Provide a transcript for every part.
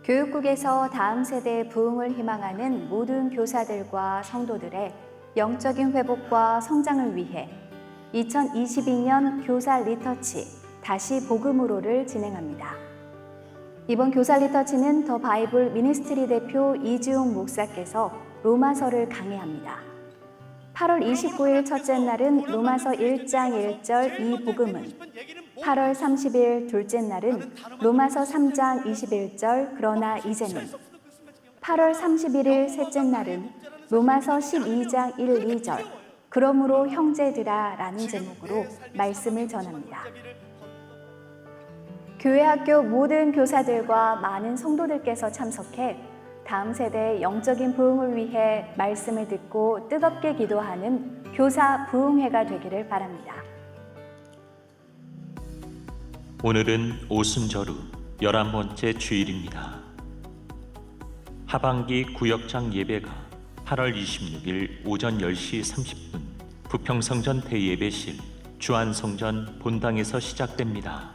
교육국에서 다음 세대의 부흥을 희망하는 모든 교사들과 성도들의 영적인 회복과 성장을 위해 2022년 교사 리터치 다시 복음으로를 진행합니다. 이번 교사 리터치는 더 바이블 미니스트리 대표 이지용 목사께서 로마서를 강해합니다. 8월 29일 첫째 날은 로마서 1장 1절 이 복음은, 8월 30일 둘째 날은 로마서 3장 21절 그러나 이제는, 8월 31일 셋째 날은 로마서 12장 1, 2절 그러므로 형제들아 라는 제목으로 말씀을 전합니다. 교회 학교 모든 교사들과 많은 성도들께서 참석해 다음 세대의 영적인 부흥을 위해 말씀을 듣고 뜨겁게 기도하는 교사 부흥회가 되기를 바랍니다. 오늘은 오순절후 11번째 주일입니다. 하반기 구역장 예배가 8월 26일 오전 10시 30분 부평성전 대예배실 주안성전 본당에서 시작됩니다.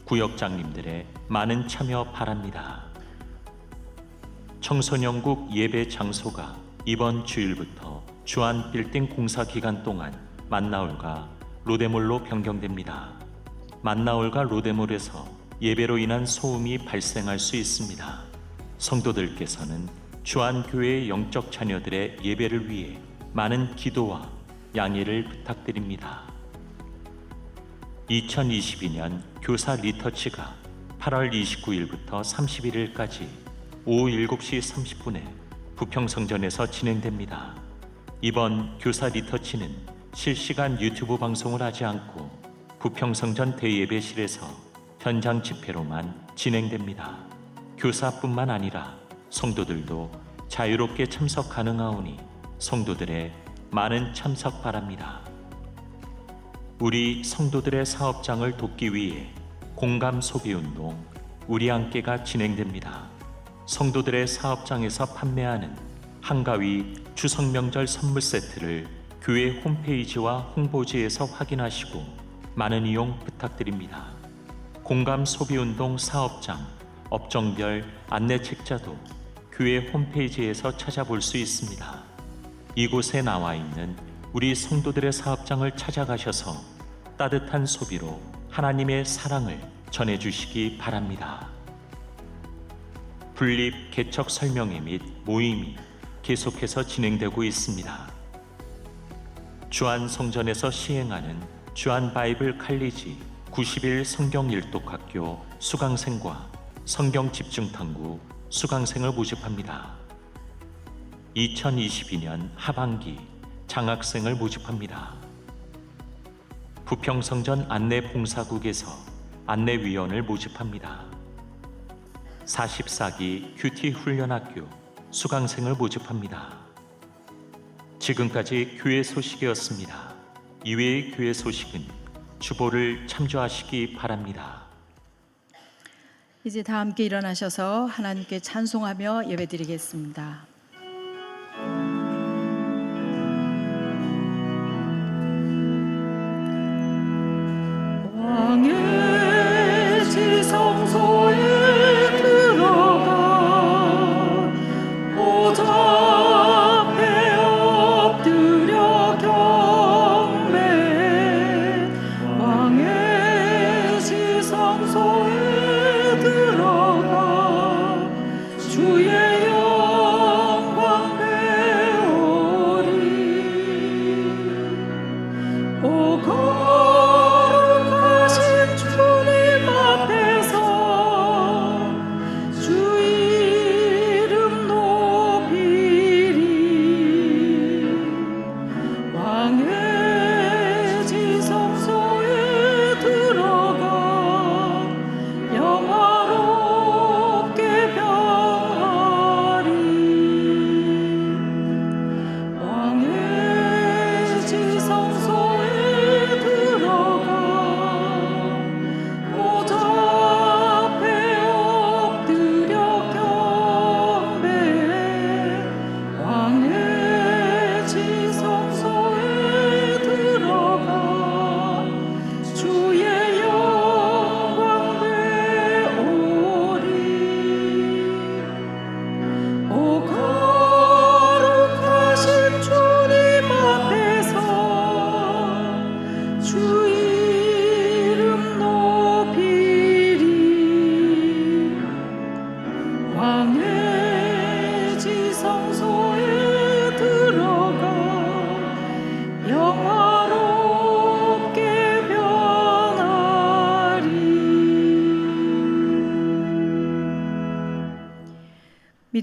구역장님들의 많은 참여 바랍니다. 청소년국 예배 장소가 이번 주일부터 주안 빌딩 공사 기간 동안 만나올과 로데몰로 변경됩니다. 만나올과 로데몰에서 예배로 인한 소음이 발생할 수 있습니다. 성도들께서는 주안교회의 영적 자녀들의 예배를 위해 많은 기도와 양해를 부탁드립니다. 2022년 교사 리터치가 8월 29일부터 31일까지 오후 7시 30분에 부평성전에서 진행됩니다. 이번 교사 리터치는 실시간 유튜브 방송을 하지 않고 부평성전 대예배실에서 현장 집회로만 진행됩니다. 교사뿐만 아니라 성도들도 자유롭게 참석 가능하오니 성도들의 많은 참석 바랍니다. 우리 성도들의 사업장을 돕기 위해 공감 소비운동 우리 함께가 진행됩니다. 성도들의 사업장에서 판매하는 한가위 추석명절 선물 세트를 교회 홈페이지와 홍보지에서 확인하시고 많은 이용 부탁드립니다. 공감 소비운동 사업장 업종별 안내 책자도 교회 홈페이지에서 찾아볼 수 있습니다. 이곳에 나와 있는 우리 성도들의 사업장을 찾아가셔서 따뜻한 소비로 하나님의 사랑을 전해주시기 바랍니다. 분립 개척 설명회 및 모임이 계속해서 진행되고 있습니다. 주안 성전에서 시행하는 주안 바이블 칼리지 90일 성경 일독학교 수강생과 성경 집중탐구 수강생을 모집합니다. 2022년 하반기 장학생을 모집합니다. 부평성전 안내봉사국에서 안내위원을 모집합니다. 44기 큐티 훈련학교 수강생을 모집합니다. 지금까지 교회 소식이었습니다. 이외의 교회 소식은 주보를 참조하시기 바랍니다. 이제 다 함께 일어나셔서 하나님께 찬송하며 예배드리겠습니다. 왕의 지성소에 주의 영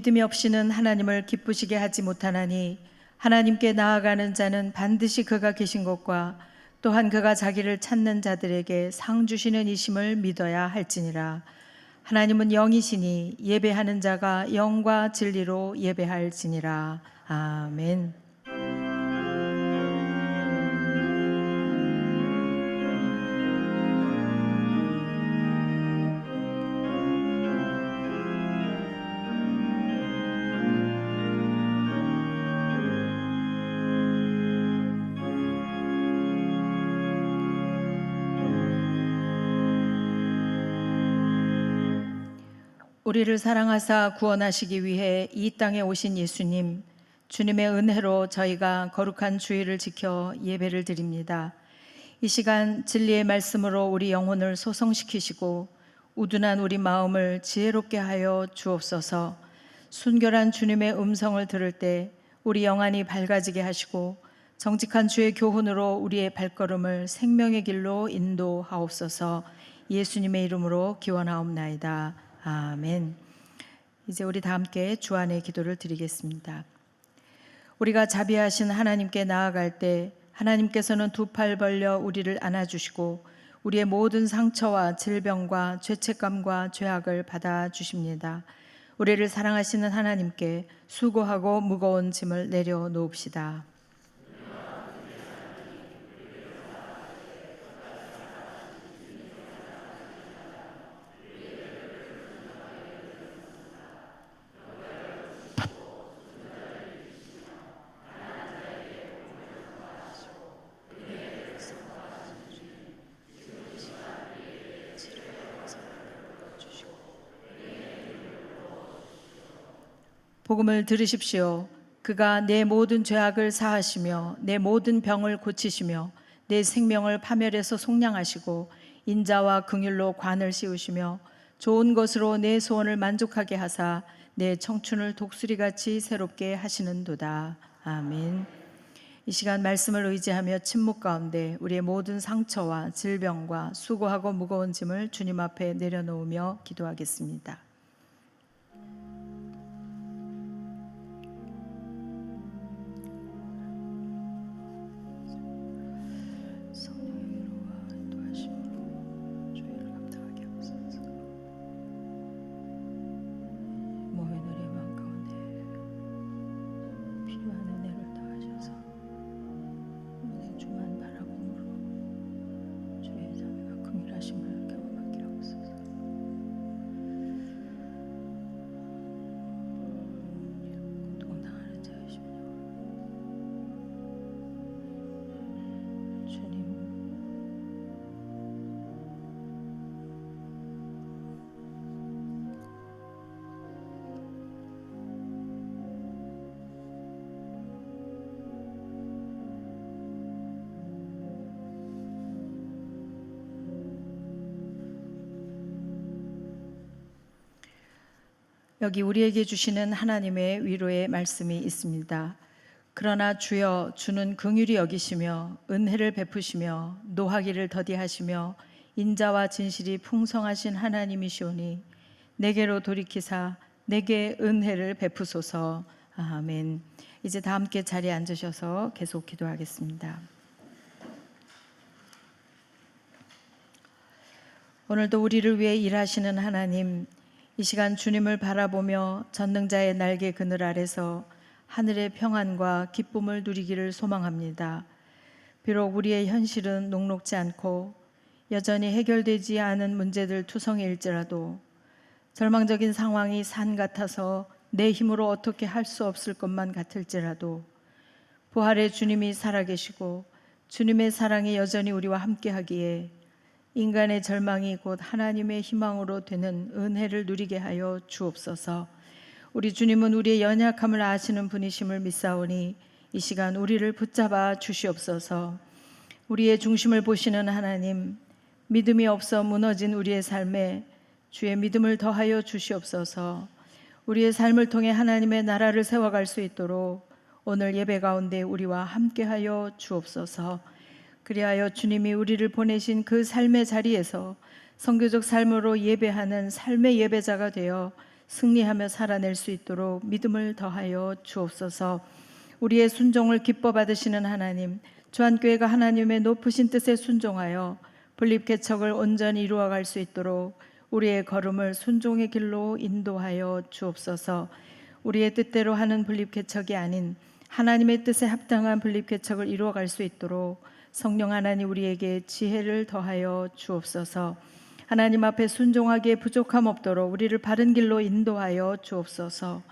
믿음이 없이는 하나님을 기쁘시게 하지 못하나니 하나님께 나아가는 자는 반드시 그가 계신 것과 또한 그가 자기를 찾는 자들에게 상 주시는 이심을 믿어야 할지니라. 하나님은 영이시니 예배하는 자가 영과 진리로 예배할지니라. 아멘. 우리를 사랑하사 구원하시기 위해 이 땅에 오신 예수님, 주님의 은혜로 저희가 거룩한 주일을 지켜 예배를 드립니다. 이 시간 진리의 말씀으로 우리 영혼을 소성시키시고 우둔한 우리 마음을 지혜롭게 하여 주옵소서. 순결한 주님의 음성을 들을 때 우리 영안이 밝아지게 하시고 정직한 주의 교훈으로 우리의 발걸음을 생명의 길로 인도하옵소서. 예수님의 이름으로 기원하옵나이다. 아멘. 이제 우리 다 함께 주 안의 기도를 드리겠습니다. 우리가 자비하신 하나님께 나아갈 때 하나님께서는 두 팔 벌려 우리를 안아주시고 우리의 모든 상처와 질병과 죄책감과 죄악을 받아주십니다. 우리를 사랑하시는 하나님께 수고하고 무거운 짐을 내려놓읍시다. 복음을 들으십시오. 그가 내 모든 죄악을 사하시며 내 모든 병을 고치시며 내 생명을 파멸해서 속량하시고 인자와 긍휼로 관을 씌우시며 좋은 것으로 내 소원을 만족하게 하사 내 청춘을 독수리같이 새롭게 하시는도다. 아멘. 이 시간 말씀을 의지하며 침묵 가운데 우리의 모든 상처와 질병과 수고하고 무거운 짐을 주님 앞에 내려놓으며 기도하겠습니다. 여기 우리에게 주시는 하나님의 위로의 말씀이 있습니다. 그러나 주여, 주는 긍휼히 여기시며 은혜를 베푸시며 노하기를 더디하시며 인자와 진실이 풍성하신 하나님이시오니 내게로 돌이키사 내게 은혜를 베푸소서. 아멘. 이제 다 함께 자리에 앉으셔서 계속 기도하겠습니다. 오늘도 우리를 위해 일하시는 하나님, 이 시간 주님을 바라보며 전능자의 날개 그늘 아래서 하늘의 평안과 기쁨을 누리기를 소망합니다. 비록 우리의 현실은 녹록지 않고 여전히 해결되지 않은 문제들 투성이일지라도, 절망적인 상황이 산 같아서 내 힘으로 어떻게 할 수 없을 것만 같을지라도, 부활의 주님이 살아계시고 주님의 사랑이 여전히 우리와 함께하기에 인간의 절망이 곧 하나님의 희망으로 되는 은혜를 누리게 하여 주옵소서. 우리 주님은 우리의 연약함을 아시는 분이심을 믿사오니 이 시간 우리를 붙잡아 주시옵소서. 우리의 중심을 보시는 하나님, 믿음이 없어 무너진 우리의 삶에 주의 믿음을 더하여 주시옵소서. 우리의 삶을 통해 하나님의 나라를 세워갈 수 있도록 오늘 예배 가운데 우리와 함께하여 주옵소서. 그리하여 주님이 우리를 보내신 그 삶의 자리에서 선교적 삶으로 예배하는 삶의 예배자가 되어 승리하며 살아낼 수 있도록 믿음을 더하여 주옵소서. 우리의 순종을 기뻐 받으시는 하나님, 주한교회가 하나님의 높으신 뜻에 순종하여 분립개척을 온전히 이루어갈 수 있도록 우리의 걸음을 순종의 길로 인도하여 주옵소서. 우리의 뜻대로 하는 분립개척이 아닌 하나님의 뜻에 합당한 분립개척을 이루어갈 수 있도록 성령 하나님 우리에게 지혜를 더하여 주옵소서. 하나님 앞에 순종하기에 부족함 없도록 우리를 바른 길로 인도하여 주옵소서.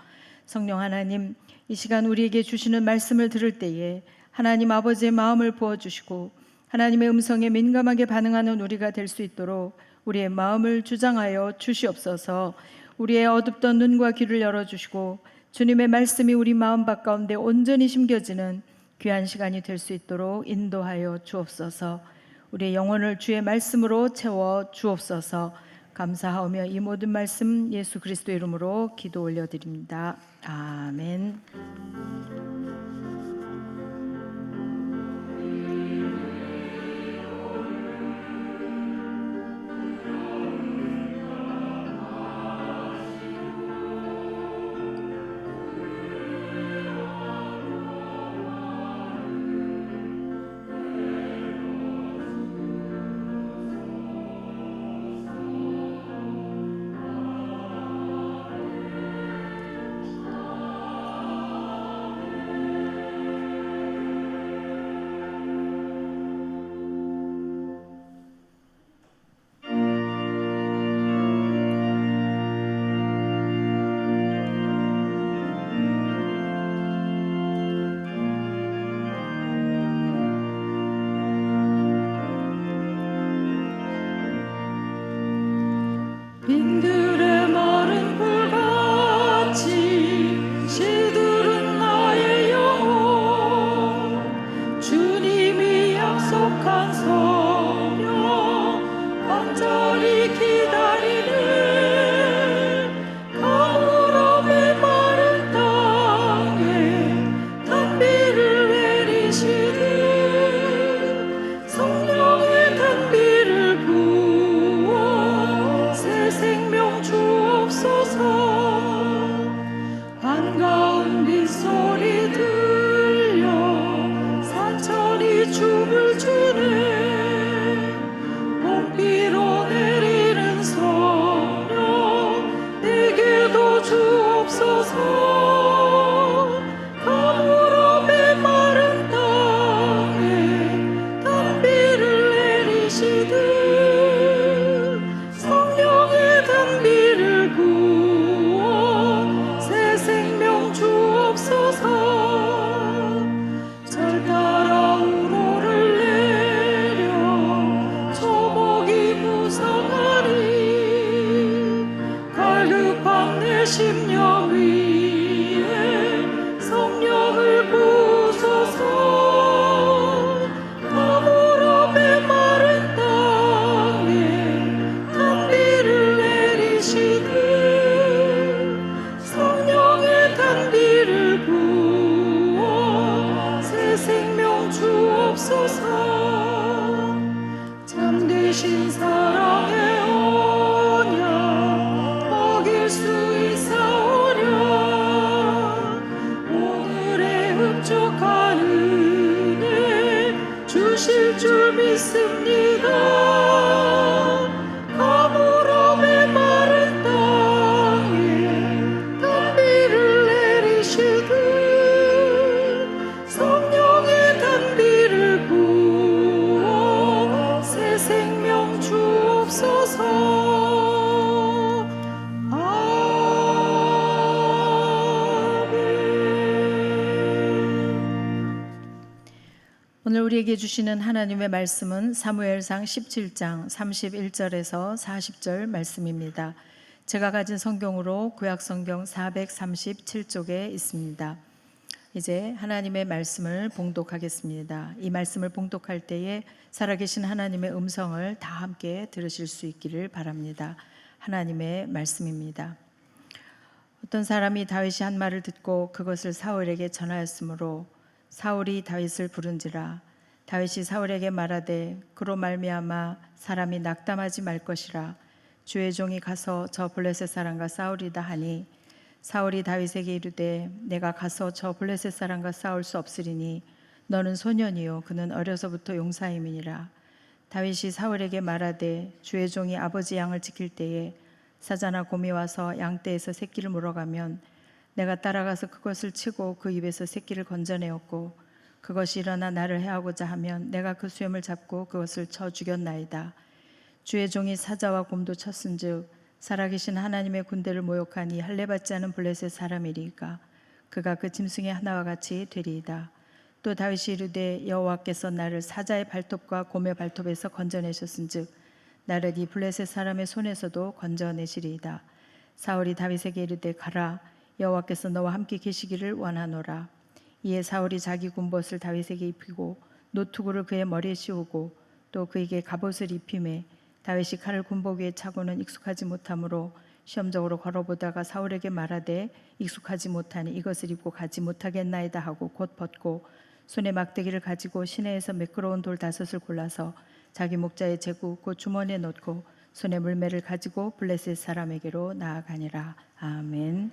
성령 하나님, 이 시간 우리에게 주시는 말씀을 들을 때에 하나님 아버지의 마음을 부어주시고 하나님의 음성에 민감하게 반응하는 우리가 될 수 있도록 우리의 마음을 주장하여 주시옵소서. 우리의 어둡던 눈과 귀를 열어주시고 주님의 말씀이 우리 마음밭 가운데 온전히 심겨지는 귀한 시간이 될 수 있도록 인도하여 주옵소서. 우리의 영혼을 주의 말씀으로 채워 주옵소서. 감사하오며 이 모든 말씀 예수 그리스도 이름으로 기도 올려드립니다. 아멘. 빈들의 마른 불같이 시들은 나의 영혼, 주님이 약속한 성령 간절히 기다리는 가물음의 마른 땅에 단비를 내리시듯 성령의 단비를 부어 새 생명 주옵소서. 한가운 빗소리 들려 산천이 춤을 추네. 봄비로 내리는 성령 내게도 주옵소서. 가물음의 마른 땅에 단비를 내리시듯 성령의 단비를 부어 새 생명 주옵소서. 절 따라 우로를 내려 초목이 무성하니 갈급한 내 심령 위에 성령을 부소서. 가물음의 마른 땅에 단비를 내리시듯 성령의 단비를 부어 새 생명 주옵소서. 참되신 사랑의 언약 먹일 수 있사오랴. 오늘의 흡족한 은혜 주실 줄 믿습니다. 가물음의 마른 땅에 단비를 내리시듯 성령의 단비를 부어 새 생명 주옵소서. 오늘 우리에게 주시는 하나님의 말씀은 사무엘상 17장 31절에서 40절 말씀입니다. 제가 가진 성경으로 구약성경 437쪽에 있습니다. 이제 하나님의 말씀을 봉독하겠습니다. 이 말씀을 봉독할 때에 살아계신 하나님의 음성을 다 함께 들으실 수 있기를 바랍니다. 하나님의 말씀입니다. 어떤 사람이 다윗이 한 말을 듣고 그것을 사울에게 전하였으므로 사울이 다윗을 부른지라. 다윗이 사울에게 말하되 그로 말미암아 사람이 낙담하지 말 것이라. 주의 종이 가서 저 블레셋 사람과 싸우리다 하니 사울이 다윗에게 이르되 내가 가서 저 블레셋 사람과 싸울 수 없으리니 너는 소년이요 그는 어려서부터 용사임이니라. 다윗이 사울에게 말하되 주의 종이 아버지 양을 지킬 때에 사자나 곰이 와서 양떼에서 새끼를 물어가면 내가 따라가서 그것을 치고 그 입에서 새끼를 건져내었고 그것이 일어나 나를 해하고자 하면 내가 그 수염을 잡고 그것을 쳐 죽였나이다. 주의 종이 사자와 곰도 쳤은즉 살아계신 하나님의 군대를 모욕하니 할례받지 않은 블레셋 사람이리까 그가 그 짐승의 하나와 같이 되리이다. 또 다윗이 이르되 여호와께서 나를 사자의 발톱과 곰의 발톱에서 건져내셨은즉 나를 이 블레셋 사람의 손에서도 건져내시리이다. 사울이 다윗에게 이르되 가라 여호와께서 너와 함께 계시기를 원하노라. 이에 사울이 자기 군봇을 다윗에게 입히고 노투구를 그의 머리에 씌우고 또 그에게 갑옷을 입히매 다윗이 칼을 군복 위에 차고는 익숙하지 못하므로 시험적으로 걸어보다가 사울에게 말하되 익숙하지 못하니 이것을 입고 가지 못하겠나이다 하고 곧 벗고 손에 막대기를 가지고 시내에서 매끄러운 돌 5을 골라서 자기 목자의 제구 곧 주머니에 넣고 손에 물매를 가지고 블레셋 사람에게로 나아가니라. 아멘.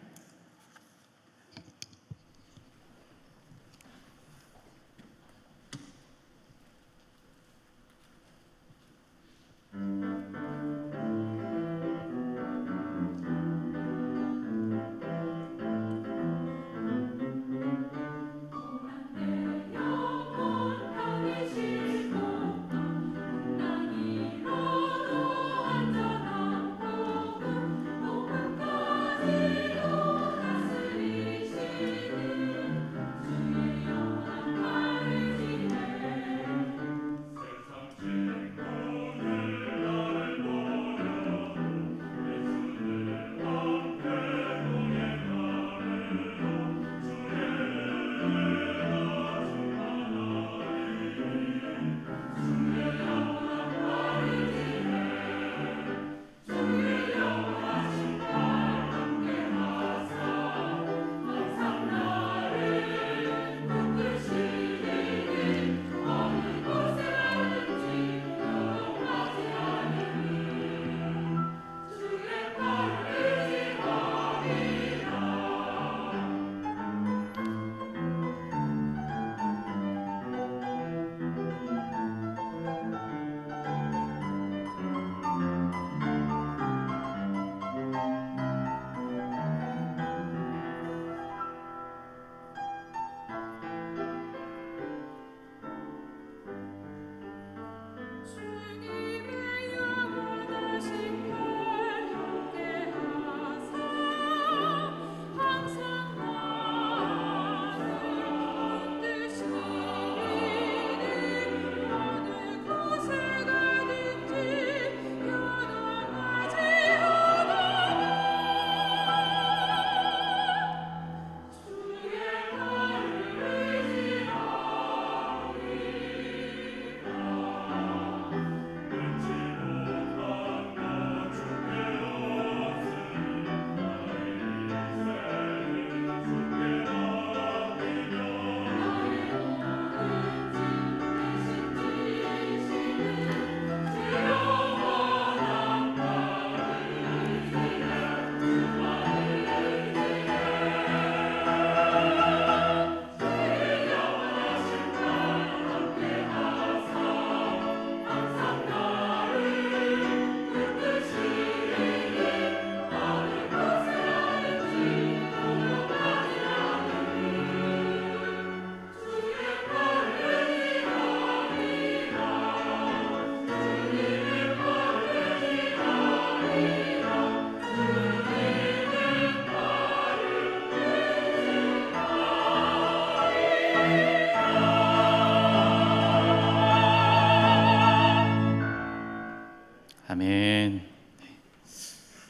아멘.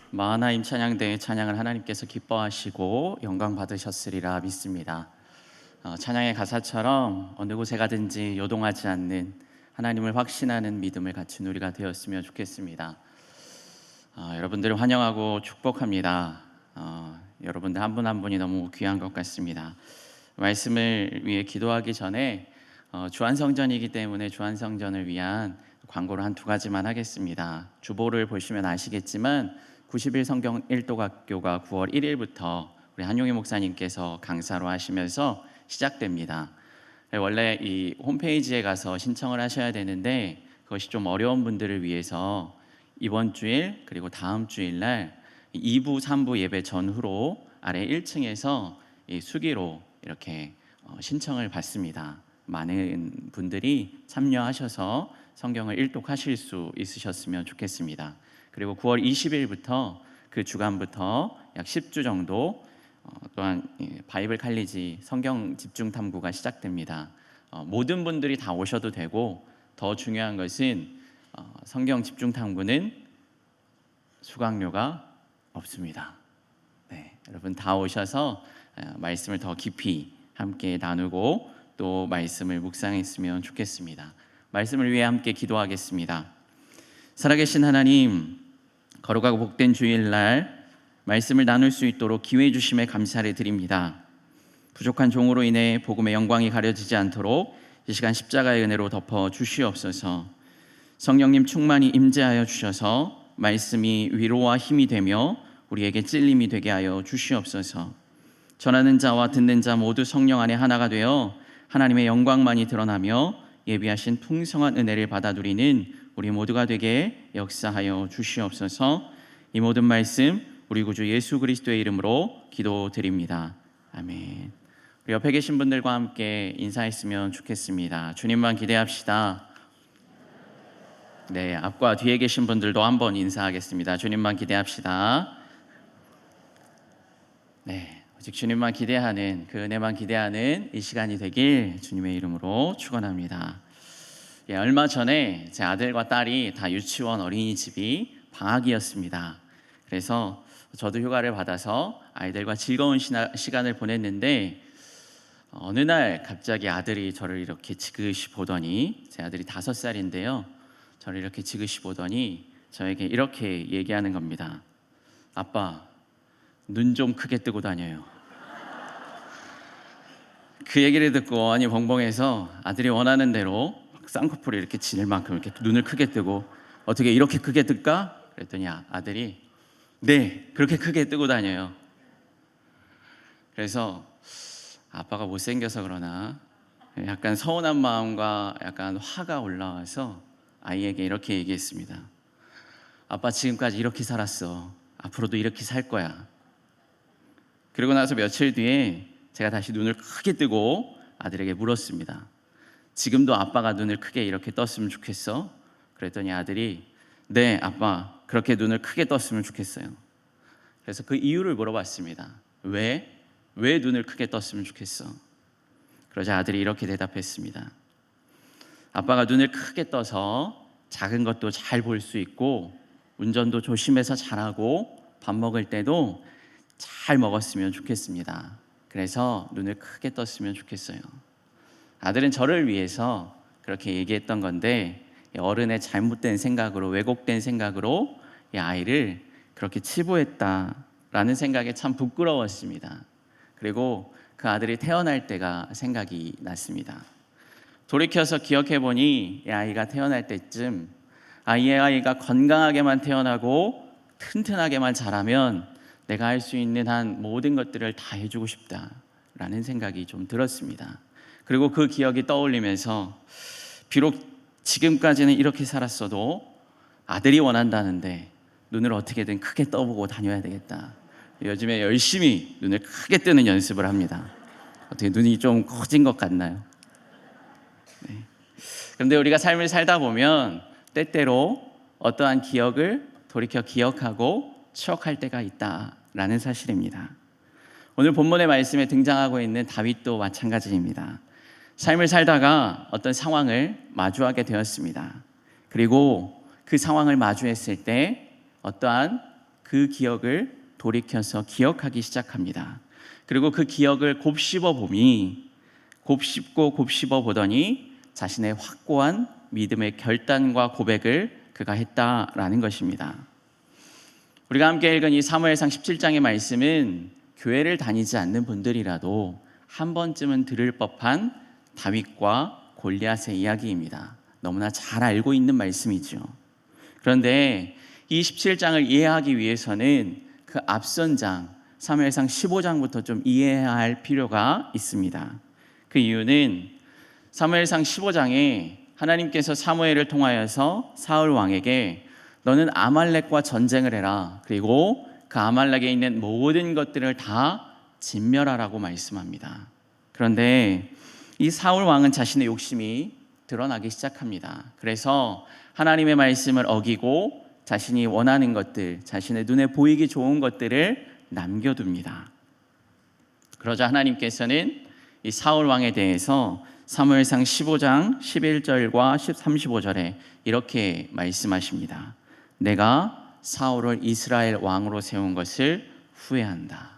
마하나임 찬양대의 찬양을 하나님께서 기뻐하시고 영광 받으셨으리라 믿습니다. 찬양의 가사처럼 어느 곳에 가든지 요동하지 않는 하나님을 확신하는 믿음을 갖춘 우리가 되었으면 좋겠습니다. 여러분들을 환영하고 축복합니다. 여러분들 한 분 한 분이 너무 귀한 것 같습니다. 말씀을 위해 기도하기 전에 주안성전이기 때문에 주안성전을 위한 광고를 한 두 가지만 하겠습니다. 주보를 보시면 아시겠지만 90일 성경 1도학교가 9월 1일부터 우리 한용희 목사님께서 강사로 하시면서 시작됩니다. 원래 이 홈페이지에 가서 신청을 하셔야 되는데 그것이 좀 어려운 분들을 위해서 이번 주일 그리고 다음 주일날 2부, 3부 예배 전후로 아래 1층에서 이 수기로 이렇게 신청을 받습니다. 많은 분들이 참여하셔서 성경을 일독하실 수 있으셨으면 좋겠습니다. 그리고 9월 20일부터 그 주간부터 약 10주 정도 또한 바이블 칼리지 성경 집중 탐구가 시작됩니다. 모든 분들이 다 오셔도 되고 더 중요한 것은 성경 집중 탐구는 수강료가 없습니다. 네, 여러분 다 오셔서 말씀을 더 깊이 함께 나누고 또 말씀을 묵상했으면 좋겠습니다. 말씀을 위해 함께 기도하겠습니다. 살아계신 하나님, 거룩하고 복된 주일날 말씀을 나눌 수 있도록 기회 주심에 감사를 드립니다. 부족한 종으로 인해 복음의 영광이 가려지지 않도록 이 시간 십자가의 은혜로 덮어 주시옵소서. 성령님 충만히 임재하여 주셔서 말씀이 위로와 힘이 되며 우리에게 찔림이 되게 하여 주시옵소서. 전하는 자와 듣는 자 모두 성령 안에 하나가 되어 하나님의 영광만이 드러나며 예비하신 풍성한 은혜를 받아 누리는 우리 모두가 되게 역사하여 주시옵소서. 이 모든 말씀 우리 구주 예수 그리스도의 이름으로 기도드립니다. 아멘. 우리 옆에 계신 분들과 함께 인사했으면 좋겠습니다. 주님만 기대합시다. 네, 앞과 뒤에 계신 분들도 한번 인사하겠습니다. 주님만 기대합시다. 네, 오직 주님만 기대하는 그 은혜만 기대하는 이 시간이 되길 주님의 이름으로 축원합니다. 얼마 전에 제 아들과 딸이 다 유치원 어린이집이 방학이었습니다. 그래서 저도 휴가를 받아서 아이들과 즐거운 시간을 보냈는데 어느 날 갑자기 아들이 저를 이렇게 지그시 보더니, 제 아들이 5살인데요, 저를 이렇게 지그시 보더니 저에게 이렇게 얘기하는 겁니다. 아빠, 눈 좀 크게 뜨고 다녀요. 그 얘기를 듣고 아니 벙벙해서 아들이 원하는 대로 쌍꺼풀이 이렇게 지낼 만큼 이렇게 눈을 크게 뜨고, 어떻게 이렇게 크게 뜰까? 그랬더니 아들이 네, 그렇게 크게 뜨고 다녀요. 그래서 아빠가 못생겨서 그러나 약간 서운한 마음과 약간 화가 올라와서 아이에게 이렇게 얘기했습니다. 아빠 지금까지 이렇게 살았어. 앞으로도 이렇게 살 거야. 그리고 나서 며칠 뒤에 제가 다시 눈을 크게 뜨고 아들에게 물었습니다. 지금도 아빠가 눈을 크게 이렇게 떴으면 좋겠어? 그랬더니 아들이 네, 아빠 그렇게 눈을 크게 떴으면 좋겠어요. 그래서 그 이유를 물어봤습니다. 왜 눈을 크게 떴으면 좋겠어? 그러자 아들이 이렇게 대답했습니다. 아빠가 눈을 크게 떠서 작은 것도 잘 볼 수 있고 운전도 조심해서 잘하고 밥 먹을 때도 잘 먹었으면 좋겠습니다. 그래서 눈을 크게 떴으면 좋겠어요. 아들은 저를 위해서 그렇게 얘기했던 건데, 어른의 잘못된 생각으로, 왜곡된 생각으로 이 아이를 그렇게 치부했다라는 생각에 참 부끄러웠습니다. 그리고 그 아들이 태어날 때가 생각이 났습니다. 돌이켜서 기억해보니 이 아이가 태어날 때쯤 이 아이가 건강하게만 태어나고 튼튼하게만 자라면 내가 할 수 있는 한 모든 것들을 다 해주고 싶다라는 생각이 좀 들었습니다. 그리고 그 기억이 떠올리면서 비록 지금까지는 이렇게 살았어도 아들이 원한다는데 눈을 어떻게든 크게 떠보고 다녀야 되겠다. 요즘에 열심히 눈을 크게 뜨는 연습을 합니다. 어떻게 눈이 좀 커진 것 같나요? 네. 그런데 우리가 삶을 살다 보면 때때로 어떠한 기억을 돌이켜 기억하고 추억할 때가 있다라는 사실입니다. 오늘 본문의 말씀에 등장하고 있는 다윗도 마찬가지입니다. 삶을 살다가 어떤 상황을 마주하게 되었습니다. 그리고 그 상황을 마주했을 때 어떠한 그 기억을 돌이켜서 기억하기 시작합니다. 그리고 그 기억을 곱씹어 보더니 자신의 확고한 믿음의 결단과 고백을 그가 했다라는 것입니다. 우리가 함께 읽은 이 사무엘상 17장의 말씀은 교회를 다니지 않는 분들이라도 한 번쯤은 들을 법한 다윗과 골리앗의 이야기입니다. 너무나 잘 알고 있는 말씀이죠. 그런데 이 17장을 이해하기 위해서는 그 앞선 장 사무엘상 15장부터 좀 이해해야 할 필요가 있습니다. 그 이유는 사무엘상 15장에 하나님께서 사무엘을 통하여서 사울 왕에게 너는 아말렉과 전쟁을 해라. 그리고 그 아말렉에 있는 모든 것들을 다 진멸하라고 말씀합니다. 그런데 이 사울 왕은 자신의 욕심이 드러나기 시작합니다. 그래서 하나님의 말씀을 어기고 자신이 원하는 것들, 자신의 눈에 보이기 좋은 것들을 남겨둡니다. 그러자 하나님께서는 이 사울 왕에 대해서 사무엘상 15장 11절과 35절에 이렇게 말씀하십니다. 내가 사울을 이스라엘 왕으로 세운 것을 후회한다.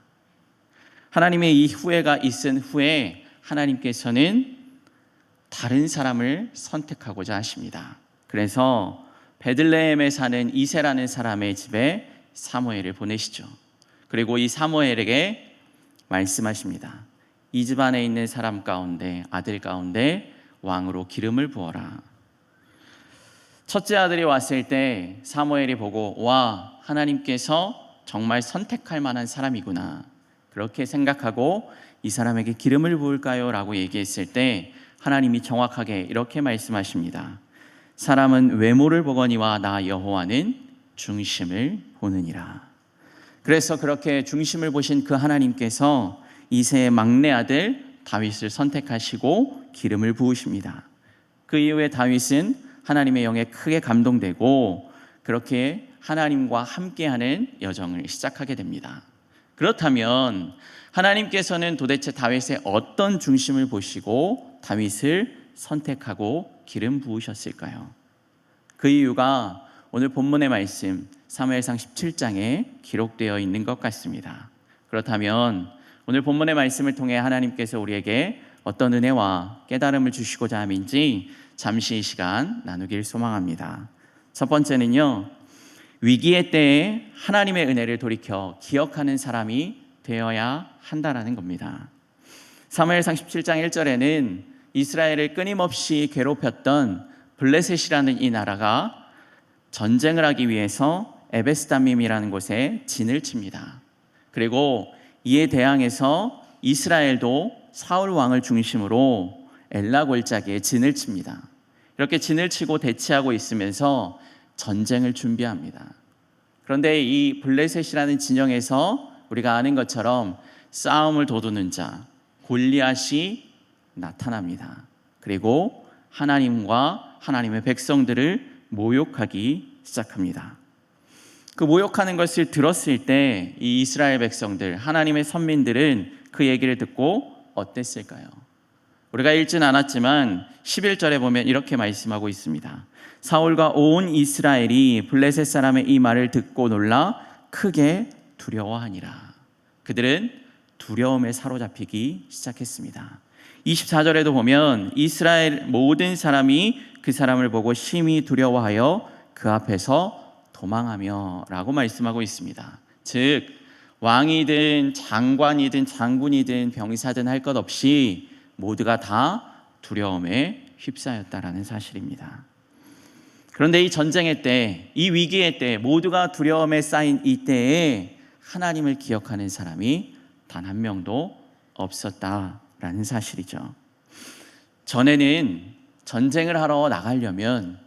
하나님의 이 후회가 있은 후에 하나님께서는 다른 사람을 선택하고자 하십니다. 그래서 베들레헴에 사는 이새라는 사람의 집에 사무엘을 보내시죠. 그리고 이 사무엘에게 말씀하십니다. 이 집안에 있는 사람 가운데 아들 가운데 왕으로 기름을 부어라. 첫째 아들이 왔을 때 사무엘이 보고 와, 하나님께서 정말 선택할 만한 사람이구나, 그렇게 생각하고 이 사람에게 기름을 부을까요? 라고 얘기했을 때 하나님이 정확하게 이렇게 말씀하십니다. 사람은 외모를 보거니와 나 여호와는 중심을 보느니라. 그래서 그렇게 중심을 보신 그 하나님께서 이새의 막내 아들 다윗을 선택하시고 기름을 부으십니다. 그 이후에 다윗은 하나님의 영에 크게 감동되고 그렇게 하나님과 함께하는 여정을 시작하게 됩니다. 그렇다면 하나님께서는 도대체 다윗의 어떤 중심을 보시고 다윗을 선택하고 기름 부으셨을까요? 그 이유가 오늘 본문의 말씀 사무엘상 17장에 기록되어 있는 것 같습니다. 그렇다면 오늘 본문의 말씀을 통해 하나님께서 우리에게 어떤 은혜와 깨달음을 주시고자 함인지 잠시 이 시간 나누길 소망합니다. 첫 번째는요, 위기의 때에 하나님의 은혜를 돌이켜 기억하는 사람이 되어야 한다라는 겁니다. 사무엘상 17장 1절에는 이스라엘을 끊임없이 괴롭혔던 블레셋이라는 이 나라가 전쟁을 하기 위해서 에베스다밈이라는 곳에 진을 칩니다. 그리고 이에 대항해서 이스라엘도 사울 왕을 중심으로 엘라 골짜기에 진을 칩니다. 이렇게 진을 치고 대치하고 있으면서 전쟁을 준비합니다. 그런데 이 블레셋이라는 진영에서 우리가 아는 것처럼 싸움을 도두는 자 골리앗이 나타납니다. 그리고 하나님과 하나님의 백성들을 모욕하기 시작합니다. 그 모욕하는 것을 들었을 때 이 이스라엘 백성들, 하나님의 선민들은 그 얘기를 듣고 어땠을까요? 우리가 읽진 않았지만 11절에 보면 이렇게 말씀하고 있습니다. 사울과 온 이스라엘이 블레셋 사람의 이 말을 듣고 놀라 크게 두려워하니라. 그들은 두려움에 사로잡히기 시작했습니다. 24절에도 보면 이스라엘 모든 사람이 그 사람을 보고 심히 두려워하여 그 앞에서 도망하며 라고 말씀하고 있습니다. 즉 왕이든 장관이든 장군이든 병사든 할 것 없이 모두가 다 두려움에 휩싸였다라는 사실입니다. 그런데 이 전쟁의 때, 이 위기의 때, 모두가 두려움에 쌓인 이 때에 하나님을 기억하는 사람이 단 한 명도 없었다라는 사실이죠. 전에는 전쟁을 하러 나가려면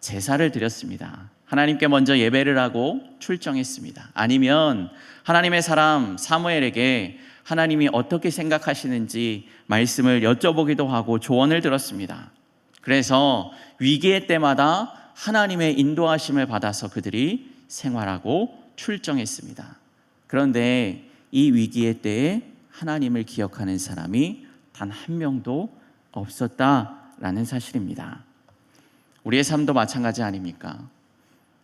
제사를 드렸습니다. 하나님께 먼저 예배를 하고 출정했습니다. 아니면 하나님의 사람 사무엘에게 하나님이 어떻게 생각하시는지 말씀을 여쭤보기도 하고 조언을 들었습니다. 그래서 위기의 때마다 하나님의 인도하심을 받아서 그들이 생활하고 출정했습니다. 그런데 이 위기의 때에 하나님을 기억하는 사람이 단 한 명도 없었다라는 사실입니다. 우리의 삶도 마찬가지 아닙니까?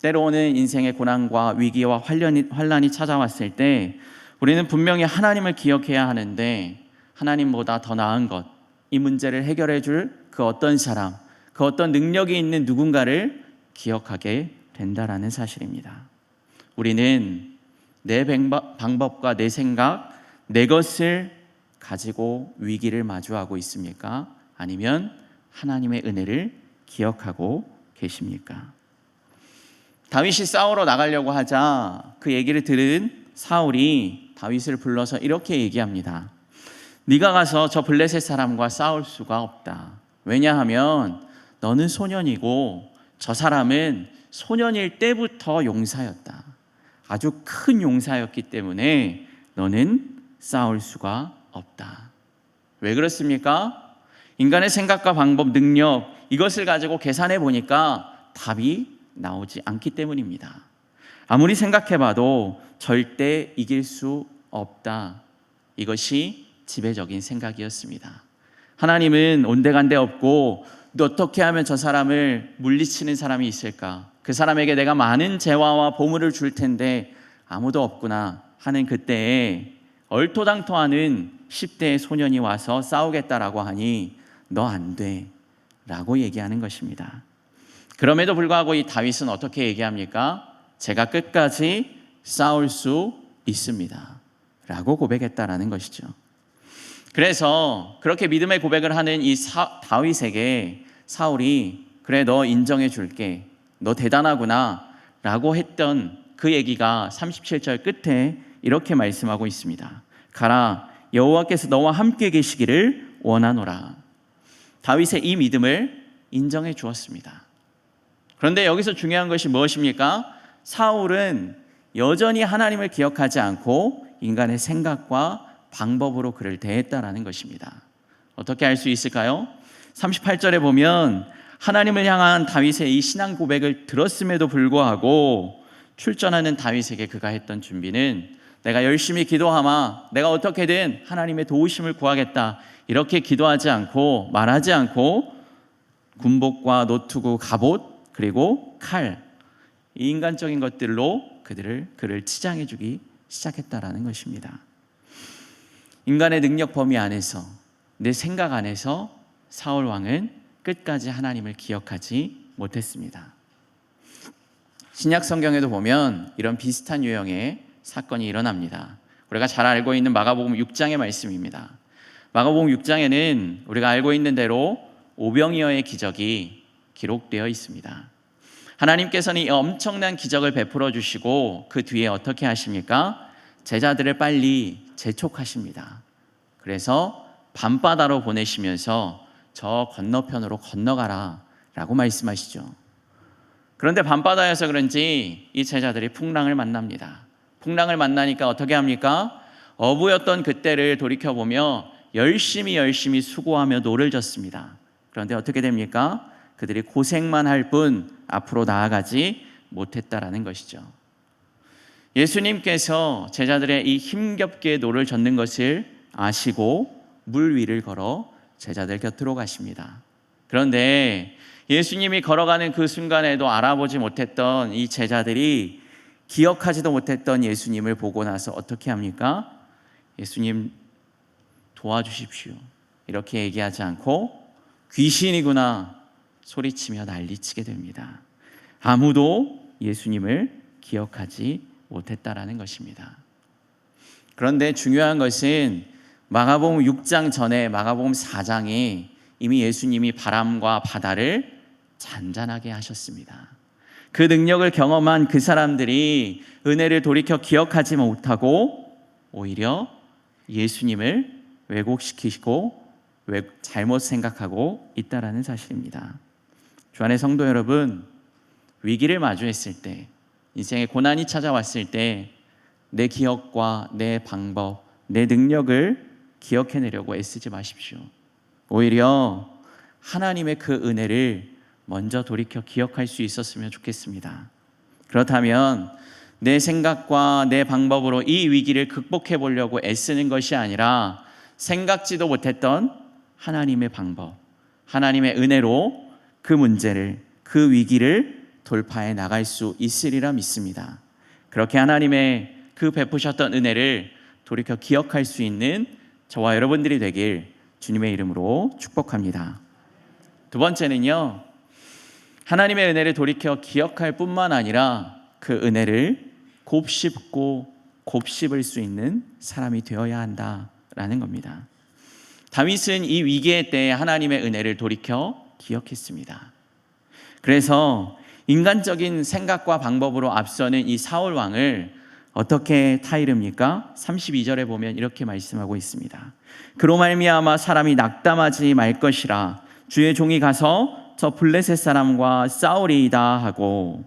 때로는 인생의 고난과 위기와 환란이 찾아왔을 때 우리는 분명히 하나님을 기억해야 하는데 하나님보다 더 나은 것, 이 문제를 해결해 줄 그 어떤 사람, 그 어떤 능력이 있는 누군가를 기억하게 된다라는 사실입니다. 우리는 내 방법과 내 생각, 내 것을 가지고 위기를 마주하고 있습니까? 아니면 하나님의 은혜를 기억하고 계십니까? 다윗이 싸우러 나가려고 하자 그 얘기를 들은 사울이 다윗을 불러서 이렇게 얘기합니다. 네가 가서 저 블레셋 사람과 싸울 수가 없다. 왜냐하면 너는 소년이고 저 사람은 소년일 때부터 용사였다. 아주 큰 용사였기 때문에 너는 싸울 수가 없다. 왜 그렇습니까? 인간의 생각과 방법, 능력 이것을 가지고 계산해 보니까 답이 나오지 않기 때문입니다. 아무리 생각해봐도 절대 이길 수 없다. 이것이 지배적인 생각이었습니다. 하나님은 온데간데 없고 어떻게 하면 저 사람을 물리치는 사람이 있을까? 그 사람에게 내가 많은 재화와 보물을 줄 텐데 아무도 없구나 하는 그때에 얼토당토하는 10대의 소년이 와서 싸우겠다라고 하니 너 안 돼 라고 얘기하는 것입니다. 그럼에도 불구하고 이 다윗은 어떻게 얘기합니까? 제가 끝까지 싸울 수 있습니다 라고 고백했다라는 것이죠. 그래서 그렇게 믿음의 고백을 하는 이 다윗에게 사울이 그래 너 인정해 줄게 너 대단하구나 라고 했던 그 얘기가 37절 끝에 이렇게 말씀하고 있습니다. 가라 여호와께서 너와 함께 계시기를 원하노라. 다윗의 이 믿음을 인정해 주었습니다. 그런데 여기서 중요한 것이 무엇입니까? 사울은 여전히 하나님을 기억하지 않고 인간의 생각과 방법으로 그를 대했다라는 것입니다. 어떻게 알 수 있을까요? 38절에 보면 하나님을 향한 다윗의 이 신앙 고백을 들었음에도 불구하고 출전하는 다윗에게 그가 했던 준비는 내가 열심히 기도하마 내가 어떻게든 하나님의 도우심을 구하겠다 이렇게 기도하지 않고 말하지 않고 군복과 노투구 갑옷 그리고 칼 이 인간적인 것들로 그를 치장해 주기 시작했다라는 것입니다. 인간의 능력 범위 안에서 내 생각 안에서 사울 왕은 끝까지 하나님을 기억하지 못했습니다. 신약 성경에도 보면 이런 비슷한 유형의 사건이 일어납니다. 우리가 잘 알고 있는 마가복음 6장의 말씀입니다. 마가복음 6장에는 우리가 알고 있는 대로 오병이어의 기적이 기록되어 있습니다. 하나님께서는 이 엄청난 기적을 베풀어 주시고 그 뒤에 어떻게 하십니까? 제자들을 빨리 재촉하십니다. 그래서 밤바다로 보내시면서 저 건너편으로 건너가라 라고 말씀하시죠. 그런데 밤바다여서 그런지 이 제자들이 풍랑을 만납니다. 풍랑을 만나니까 어떻게 합니까? 어부였던 그때를 돌이켜보며 열심히 수고하며 노를 졌습니다. 그런데 어떻게 됩니까? 그들이 고생만 할 뿐 앞으로 나아가지 못했다라는 것이죠. 예수님께서 제자들의 이 힘겹게 노를 젓는 것을 아시고 물 위를 걸어 제자들 곁으로 가십니다. 그런데 예수님이 걸어가는 그 순간에도 알아보지 못했던 이 제자들이 기억하지도 못했던 예수님을 보고 나서 어떻게 합니까? 예수님 도와주십시오 이렇게 얘기하지 않고 귀신이구나 소리치며 난리치게 됩니다. 아무도 예수님을 기억하지 못했다라는 것입니다. 그런데 중요한 것은 마가복음 6장 전에 마가복음 4장에 이미 예수님이 바람과 바다를 잔잔하게 하셨습니다. 그 능력을 경험한 그 사람들이 은혜를 돌이켜 기억하지 못하고 오히려 예수님을 왜곡시키고 잘못 생각하고 있다라는 사실입니다. 주안의 성도 여러분, 위기를 마주했을 때, 인생의 고난이 찾아왔을 때 내 기억과 내 방법, 내 능력을 기억해내려고 애쓰지 마십시오. 오히려 하나님의 그 은혜를 먼저 돌이켜 기억할 수 있었으면 좋겠습니다. 그렇다면 내 생각과 내 방법으로 이 위기를 극복해 보려고 애쓰는 것이 아니라 생각지도 못했던 하나님의 방법, 하나님의 은혜로 그 문제를, 그 위기를 돌파해 나갈 수 있으리라 믿습니다. 그렇게 하나님의 그 베푸셨던 은혜를 돌이켜 기억할 수 있는 저와 여러분들이 되길 주님의 이름으로 축복합니다. 두 번째는요, 하나님의 은혜를 돌이켜 기억할 뿐만 아니라 그 은혜를 곱씹고 곱씹을 수 있는 사람이 되어야 한다라는 겁니다. 다윗은 이 위기의 때에 하나님의 은혜를 돌이켜 기억했습니다. 그래서 인간적인 생각과 방법으로 앞서는 이 사울 왕을 어떻게 타이릅니까? 32절에 보면 이렇게 말씀하고 있습니다. 그로 말미암아 사람이 낙담하지 말 것이라 주의 종이 가서 저 블레셋 사람과 싸우리이다 하고,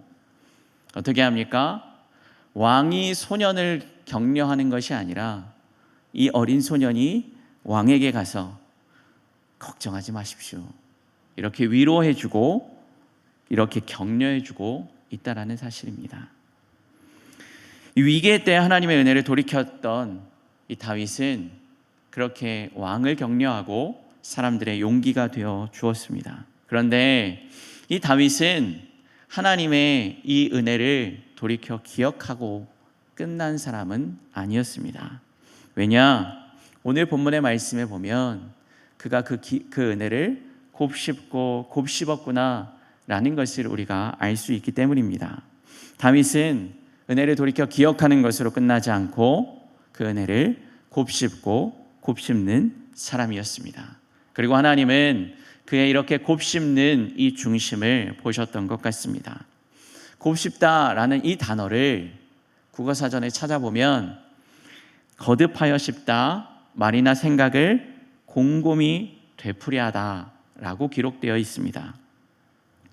어떻게 합니까? 왕이 소년을 격려하는 것이 아니라 이 어린 소년이 왕에게 가서 걱정하지 마십시오, 이렇게 위로해주고 이렇게 격려해주고 있다라는 사실입니다. 이 위기의 때 하나님의 은혜를 돌이켰던 이 다윗은 그렇게 왕을 격려하고 사람들의 용기가 되어 주었습니다. 그런데 이 다윗은 하나님의 이 은혜를 돌이켜 기억하고 끝난 사람은 아니었습니다. 왜냐? 오늘 본문의 말씀에 보면 그가 그 은혜를 곱씹고 곱씹었구나 라는 것을 우리가 알 수 있기 때문입니다. 다윗은 은혜를 돌이켜 기억하는 것으로 끝나지 않고 그 은혜를 곱씹고 곱씹는 사람이었습니다. 그리고 하나님은 그의 이렇게 곱씹는 이 중심을 보셨던 것 같습니다. 곱씹다라는 이 단어를 국어사전에 찾아보면 거듭하여 씹다, 말이나 생각을 곰곰이 되풀이하다라고 기록되어 있습니다.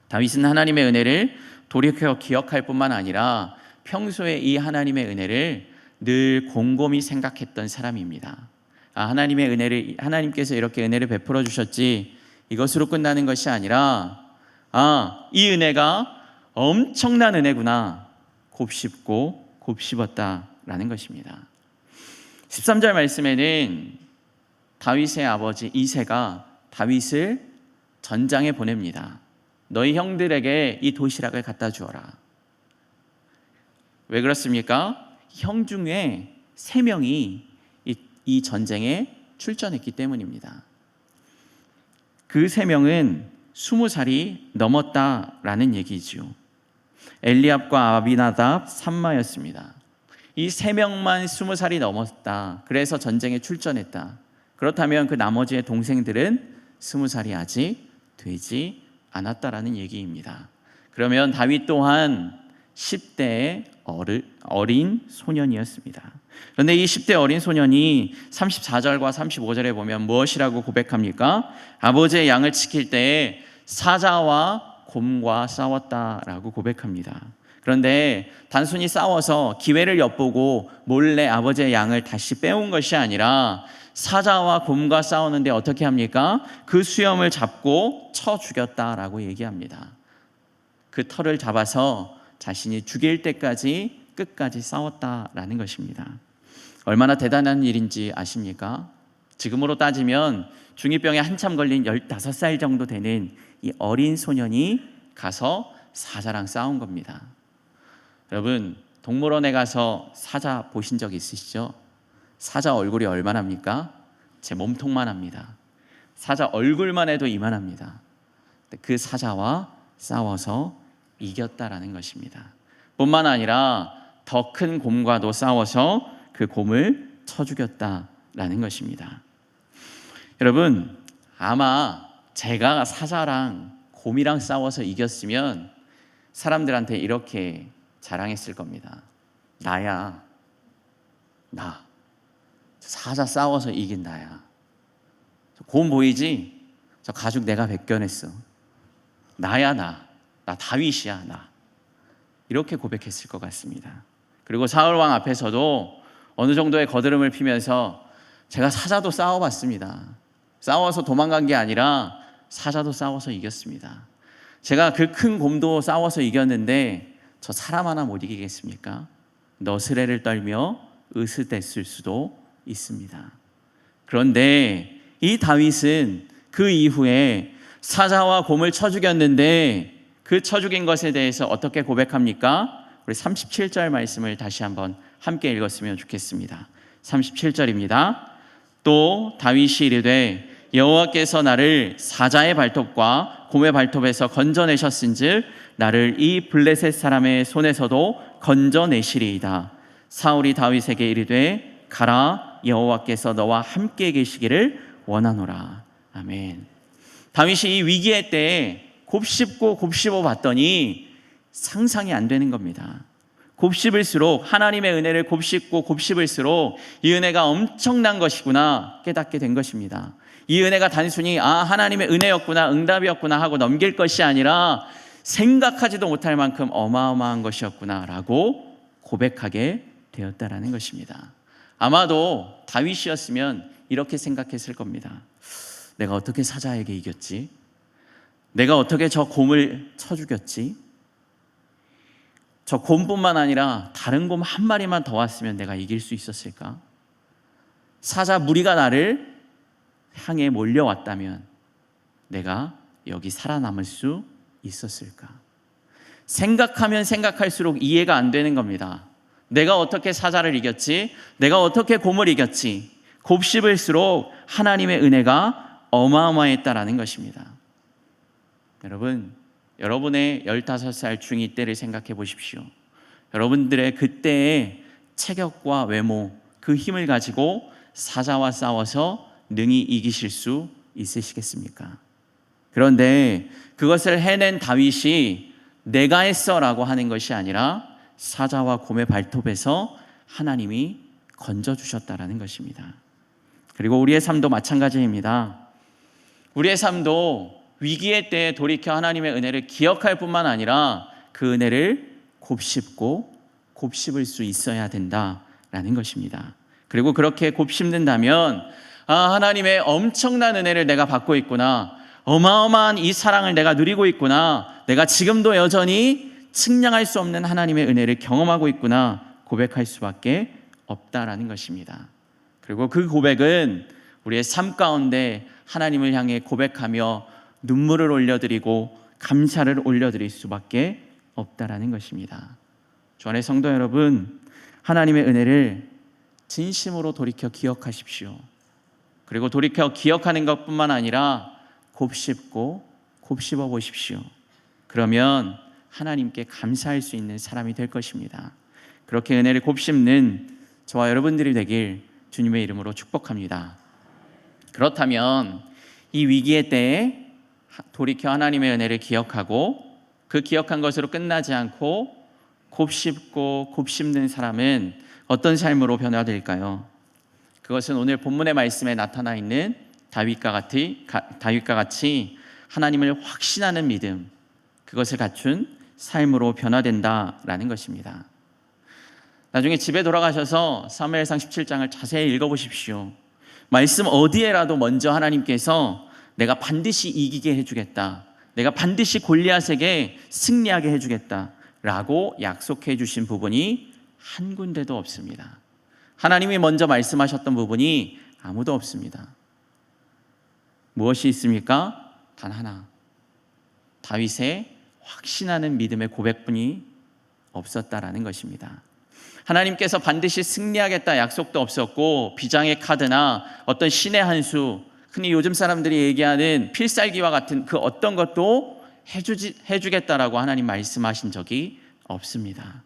다윗은 하나님의 은혜를 돌이켜 기억할 뿐만 아니라 평소에 이 하나님의 은혜를 늘 곰곰이 생각했던 사람입니다. 하나님의 은혜를, 하나님께서 이렇게 은혜를 베풀어 주셨지 이것으로 끝나는 것이 아니라 이 은혜가 엄청난 은혜구나 곱씹고 곱씹었다라는 것입니다. 13절 말씀에는 다윗의 아버지 이새가 다윗을 전장에 보냅니다. 너희 형들에게 이 도시락을 갖다 주어라. 왜 그렇습니까? 형 중에 3명이 이 전쟁에 출전했기 때문입니다. 그 3명은 20살이 넘었다라는 얘기죠. 엘리압과 아비나답, 삼마였습니다. 이 3명만 20살이 넘었다. 그래서 전쟁에 출전했다. 그렇다면 그 나머지의 동생들은 20살이 아직 되지 않았다라는 얘기입니다. 그러면 다윗 또한 10대의 어린 소년이었습니다. 그런데 이 10대 어린 소년이 34절과 35절에 보면 무엇이라고 고백합니까? 아버지의 양을 지킬 때에 사자와 곰과 싸웠다라고 고백합니다. 그런데 단순히 싸워서 기회를 엿보고 몰래 아버지의 양을 다시 빼온 것이 아니라 사자와 곰과 싸우는데 어떻게 합니까? 그 수염을 잡고 쳐 죽였다라고 얘기합니다. 그 털을 잡아서 자신이 죽일 때까지 끝까지 싸웠다라는 것입니다. 얼마나 대단한 일인지 아십니까? 지금으로 따지면 중2병에 한참 걸린 15살 정도 되는 이 어린 소년이 가서 사자랑 싸운 겁니다. 여러분, 동물원에 가서 사자 보신 적 있으시죠? 사자 얼굴이 얼마나입니까? 제 몸통만 합니다. 사자 얼굴만 해도 이만합니다. 그 사자와 싸워서 이겼다라는 것입니다. 뿐만 아니라 더 큰 곰과도 싸워서 그 곰을 쳐 죽였다라는 것입니다. 여러분, 아마 제가 사자랑 곰이랑 싸워서 이겼으면 사람들한테 이렇게 자랑했을 겁니다. 나야, 나. 사자 싸워서 이긴 나야. 곰 보이지? 저 가죽 내가 벗겨냈어. 나야, 나 다윗이야, 나. 이렇게 고백했을 것 같습니다. 그리고 사울 왕 앞에서도 어느 정도의 거드름을 피면서 제가 사자도 싸워봤습니다. 싸워서 도망간 게 아니라 사자도 싸워서 이겼습니다. 제가 그 큰 곰도 싸워서 이겼는데 저 사람 하나 못 이기겠습니까? 너스레를 떨며 으스댔을 수도 있습니다. 그런데 이 다윗은 그 이후에 사자와 곰을 쳐 죽였는데 그 쳐 죽인 것에 대해서 어떻게 고백합니까? 우리 37절 말씀을 다시 한번 함께 읽었으면 좋겠습니다. 37절입니다. 또 다윗이 이르되 여호와께서 나를 사자의 발톱과 곰의 발톱에서 건져내셨은즉 나를 이 블레셋 사람의 손에서도 건져내시리이다. 사울이 다윗에게 이르되 가라, 여호와께서 너와 함께 계시기를 원하노라. 아멘. 다윗이 이 위기의 때에 곱씹고 곱씹어 봤더니 상상이 안 되는 겁니다. 곱씹을수록, 하나님의 은혜를 곱씹고 곱씹을수록 이 은혜가 엄청난 것이구나 깨닫게 된 것입니다. 이 은혜가 단순히 하나님의 은혜였구나, 응답이었구나 하고 넘길 것이 아니라 생각하지도 못할 만큼 어마어마한 것이었구나 라고 고백하게 되었다라는 것입니다. 아마도 다윗이었으면 이렇게 생각했을 겁니다. 내가 어떻게 사자에게 이겼지? 내가 어떻게 저 곰을 쳐 죽였지? 저 곰뿐만 아니라 다른 곰 한 마리만 더 왔으면 내가 이길 수 있었을까? 사자 무리가 나를 향해 몰려왔다면 내가 여기 살아남을 수 있었을까? 생각하면 생각할수록 이해가 안 되는 겁니다. 내가 어떻게 사자를 이겼지? 내가 어떻게 곰을 이겼지? 곱씹을수록 하나님의 은혜가 어마어마했다라는 것입니다. 여러분, 여러분의 15살 중2 때를 생각해 보십시오. 여러분들의 그때의 체격과 외모, 그 힘을 가지고 사자와 싸워서 능히 이기실 수 있으시겠습니까? 그런데 그것을 해낸 다윗이 내가 했어라고 하는 것이 아니라 사자와 곰의 발톱에서 하나님이 건져주셨다라는 것입니다. 그리고 우리의 삶도 마찬가지입니다. 우리의 삶도 위기의 때에 돌이켜 하나님의 은혜를 기억할 뿐만 아니라 그 은혜를 곱씹고 곱씹을 수 있어야 된다라는 것입니다. 그리고 그렇게 곱씹는다면 하나님의 엄청난 은혜를 내가 받고 있구나, 어마어마한 이 사랑을 내가 누리고 있구나, 내가 지금도 여전히 측량할 수 없는 하나님의 은혜를 경험하고 있구나 고백할 수밖에 없다라는 것입니다. 그리고 그 고백은 우리의 삶 가운데 하나님을 향해 고백하며 눈물을 올려드리고 감사를 올려드릴 수밖에 없다라는 것입니다. 주 안의 성도 여러분, 하나님의 은혜를 진심으로 돌이켜 기억하십시오. 그리고 돌이켜 기억하는 것뿐만 아니라 곱씹고 곱씹어 보십시오. 그러면 하나님께 감사할 수 있는 사람이 될 것입니다. 그렇게 은혜를 곱씹는 저와 여러분들이 되길 주님의 이름으로 축복합니다. 그렇다면 이 위기의 때에 돌이켜 하나님의 은혜를 기억하고 그 기억한 것으로 끝나지 않고 곱씹고 곱씹는 사람은 어떤 삶으로 변화될까요? 그것은 오늘 본문의 말씀에 나타나 있는 다윗과 같이 하나님을 확신하는 믿음, 그것을 갖춘 삶으로 변화된다라는 것입니다. 나중에 집에 돌아가셔서 사무엘상 17장을 자세히 읽어보십시오. 말씀 어디에라도 먼저 하나님께서 내가 반드시 이기게 해주겠다, 내가 반드시 골리앗에게 승리하게 해주겠다 라고 약속해 주신 부분이 한 군데도 없습니다. 하나님이 먼저 말씀하셨던 부분이 아무도 없습니다. 무엇이 있습니까? 단 하나, 다윗의 확신하는 믿음의 고백뿐이 없었다라는 것입니다. 하나님께서 반드시 승리하겠다 약속도 없었고, 비장의 카드나 어떤 신의 한 수, 흔히 요즘 사람들이 얘기하는 필살기와 같은 그 어떤 것도 해주겠다라고 하나님 말씀하신 적이 없습니다.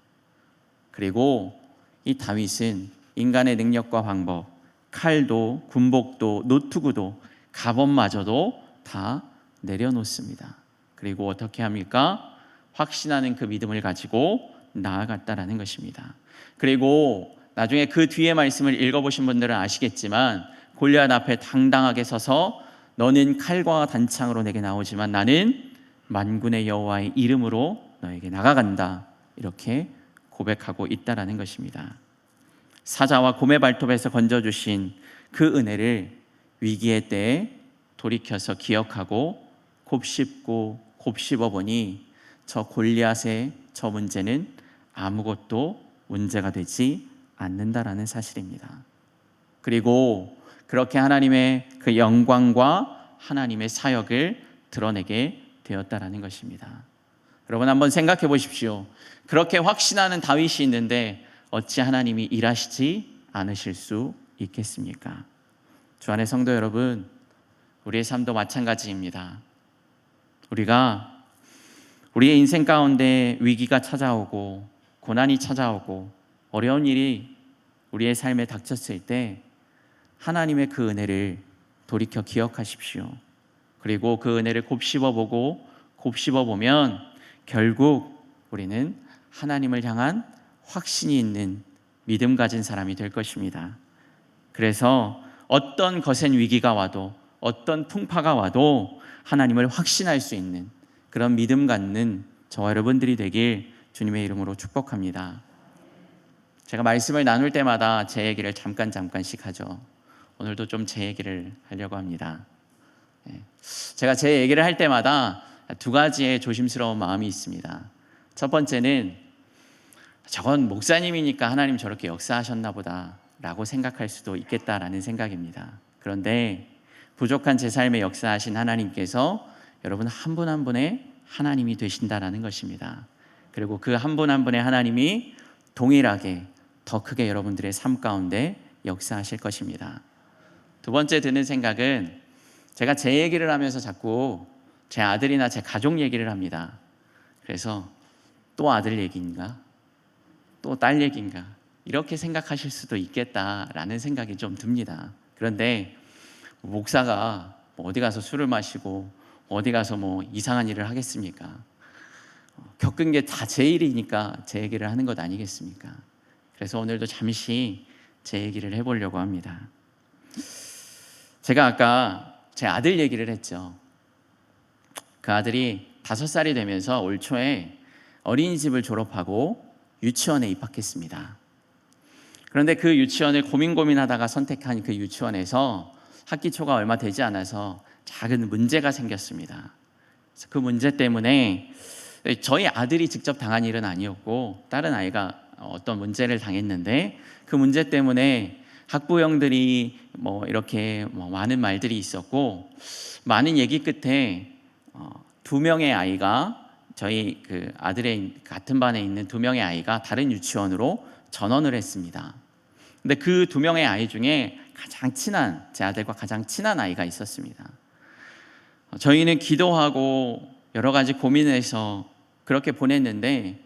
그리고 이 다윗은 인간의 능력과 방법, 칼도 군복도 노트구도 갑옷마저도 다 내려놓습니다. 그리고 어떻게 합니까? 확신하는 그 믿음을 가지고 나아갔다라는 것입니다. 그리고 나중에 그 뒤에 말씀을 읽어보신 분들은 아시겠지만, 골리앗 앞에 당당하게 서서 너는 칼과 단창으로 내게 나오지만 나는 만군의 여호와의 이름으로 너에게 나아간다, 이렇게 고백하고 있다라는 것입니다. 사자와 곰의 발톱에서 건져주신 그 은혜를 위기의 때에 돌이켜서 기억하고 곱씹고 곱씹어 보니 저 골리앗의 저 문제는 아무것도 문제가 되지 않는다라는 사실입니다. 그리고 그렇게 하나님의 그 영광과 하나님의 사역을 드러내게 되었다라는 것입니다. 여러분 한번 생각해 보십시오. 그렇게 확신하는 다윗이 있는데 어찌 하나님이 일하시지 않으실 수 있겠습니까? 주 안의 성도 여러분, 우리의 삶도 마찬가지입니다. 우리가 우리의 인생 가운데 위기가 찾아오고 고난이 찾아오고 어려운 일이 우리의 삶에 닥쳤을 때 하나님의 그 은혜를 돌이켜 기억하십시오. 그리고 그 은혜를 곱씹어보고 곱씹어 보면 결국 우리는 하나님을 향한 확신이 있는 믿음 가진 사람이 될 것입니다. 그래서 어떤 거센 위기가 와도 어떤 풍파가 와도 하나님을 확신할 수 있는 그런 믿음 갖는 저와 여러분들이 되길 주님의 이름으로 축복합니다. 제가 말씀을 나눌 때마다 제 얘기를 잠깐씩 하죠. 오늘도 좀 제 얘기를 하려고 합니다. 제가 제 얘기를 할 때마다 두 가지의 조심스러운 마음이 있습니다. 첫 번째는 저건 목사님이니까 하나님 저렇게 역사하셨나 보다 라고 생각할 수도 있겠다라는 생각입니다. 그런데 부족한 제 삶에 역사하신 하나님께서 여러분 한 분 한 분의 하나님이 되신다라는 것입니다. 그리고 그 한 분 한 분의 하나님이 동일하게 더 크게 여러분들의 삶 가운데 역사하실 것입니다. 두 번째 드는 생각은 제가 제 얘기를 하면서 자꾸 제 아들이나 제 가족 얘기를 합니다. 그래서 또 아들 얘기인가? 또 딸 얘기인가? 이렇게 생각하실 수도 있겠다라는 생각이 좀 듭니다. 그런데 목사가 어디 가서 술을 마시고 어디 가서 이상한 일을 하겠습니까? 겪은 게 다 제 일이니까 제 얘기를 하는 것 아니겠습니까? 그래서 오늘도 잠시 제 얘기를 해보려고 합니다. 제가 아까 제 아들 얘기를 했죠. 그 아들이 5살이 되면서 올 초에 어린이집을 졸업하고 유치원에 입학했습니다. 그런데 그 유치원을 고민하다가 선택한 그 유치원에서 학기 초가 얼마 되지 않아서 작은 문제가 생겼습니다. 그래서 그 문제 때문에 저희 아들이 직접 당한 일은 아니었고 다른 아이가 어떤 문제를 당했는데 그 문제 때문에 학부형들이 이렇게 많은 말들이 있었고 많은 얘기 끝에 2명의 아이가 저희 그 아들의 같은 반에 있는 2명의 아이가 다른 유치원으로 전원을 했습니다. 근데 그 2명의 아이 중에 가장 친한 제 아들과 가장 친한 아이가 있었습니다. 저희는 기도하고 여러 가지 고민해서 그렇게 보냈는데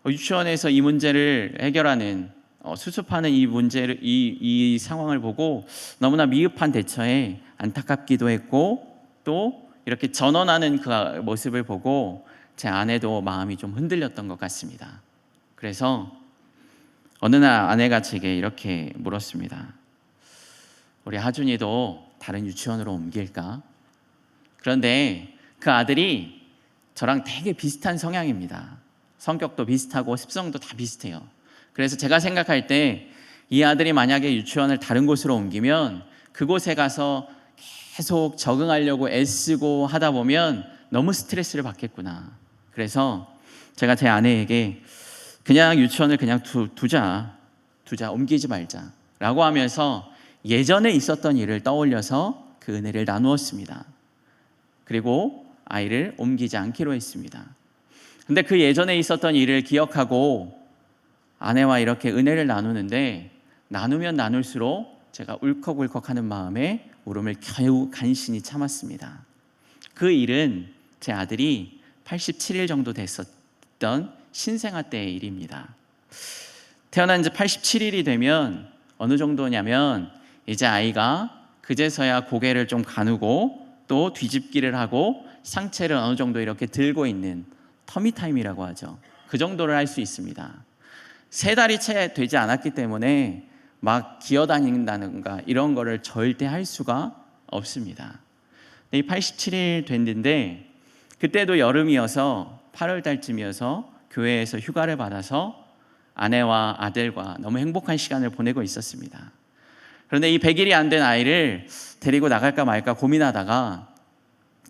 유치원에서 이 문제를 해결하는 수습하는 이 문제를 이 상황을 보고 너무나 미흡한 대처에 안타깝기도 했고 또 이렇게 전원하는 그 모습을 보고 제 아내도 마음이 좀 흔들렸던 것 같습니다. 그래서 어느 날 아내가 제게 이렇게 물었습니다. 우리 하준이도 다른 유치원으로 옮길까? 그런데 그 아들이 저랑 되게 비슷한 성향입니다. 성격도 비슷하고 습성도 다 비슷해요. 그래서 제가 생각할 때 이 아들이 만약에 유치원을 다른 곳으로 옮기면 그곳에 가서 계속 적응하려고 애쓰고 하다 보면 너무 스트레스를 받겠구나. 그래서 제가 제 아내에게 그냥 유치원을 그냥 두자, 옮기지 말자 라고 하면서 예전에 있었던 일을 떠올려서 그 은혜를 나누었습니다. 그리고 아이를 옮기지 않기로 했습니다. 근데 그 예전에 있었던 일을 기억하고 아내와 이렇게 은혜를 나누는데 나누면 나눌수록 제가 울컥울컥하는 마음에 울음을 겨우 간신히 참았습니다. 그 일은 제 아들이 87일 정도 됐었던 신생아 때의 일입니다. 태어난 지 87일이 되면 어느 정도냐면 이제 아이가 그제서야 고개를 좀 가누고 또 뒤집기를 하고 상체를 어느 정도 이렇게 들고 있는 터미타임이라고 하죠. 그 정도를 할 수 있습니다. 3달이 채 되지 않았기 때문에 막 기어다닌다든가 이런 거를 절대 할 수가 없습니다. 이 87일 됐는데 그때도 여름이어서 8월 달쯤이어서 교회에서 휴가를 받아서 아내와 아들과 너무 행복한 시간을 보내고 있었습니다. 그런데 이 100일이 안 된 아이를 데리고 나갈까 말까 고민하다가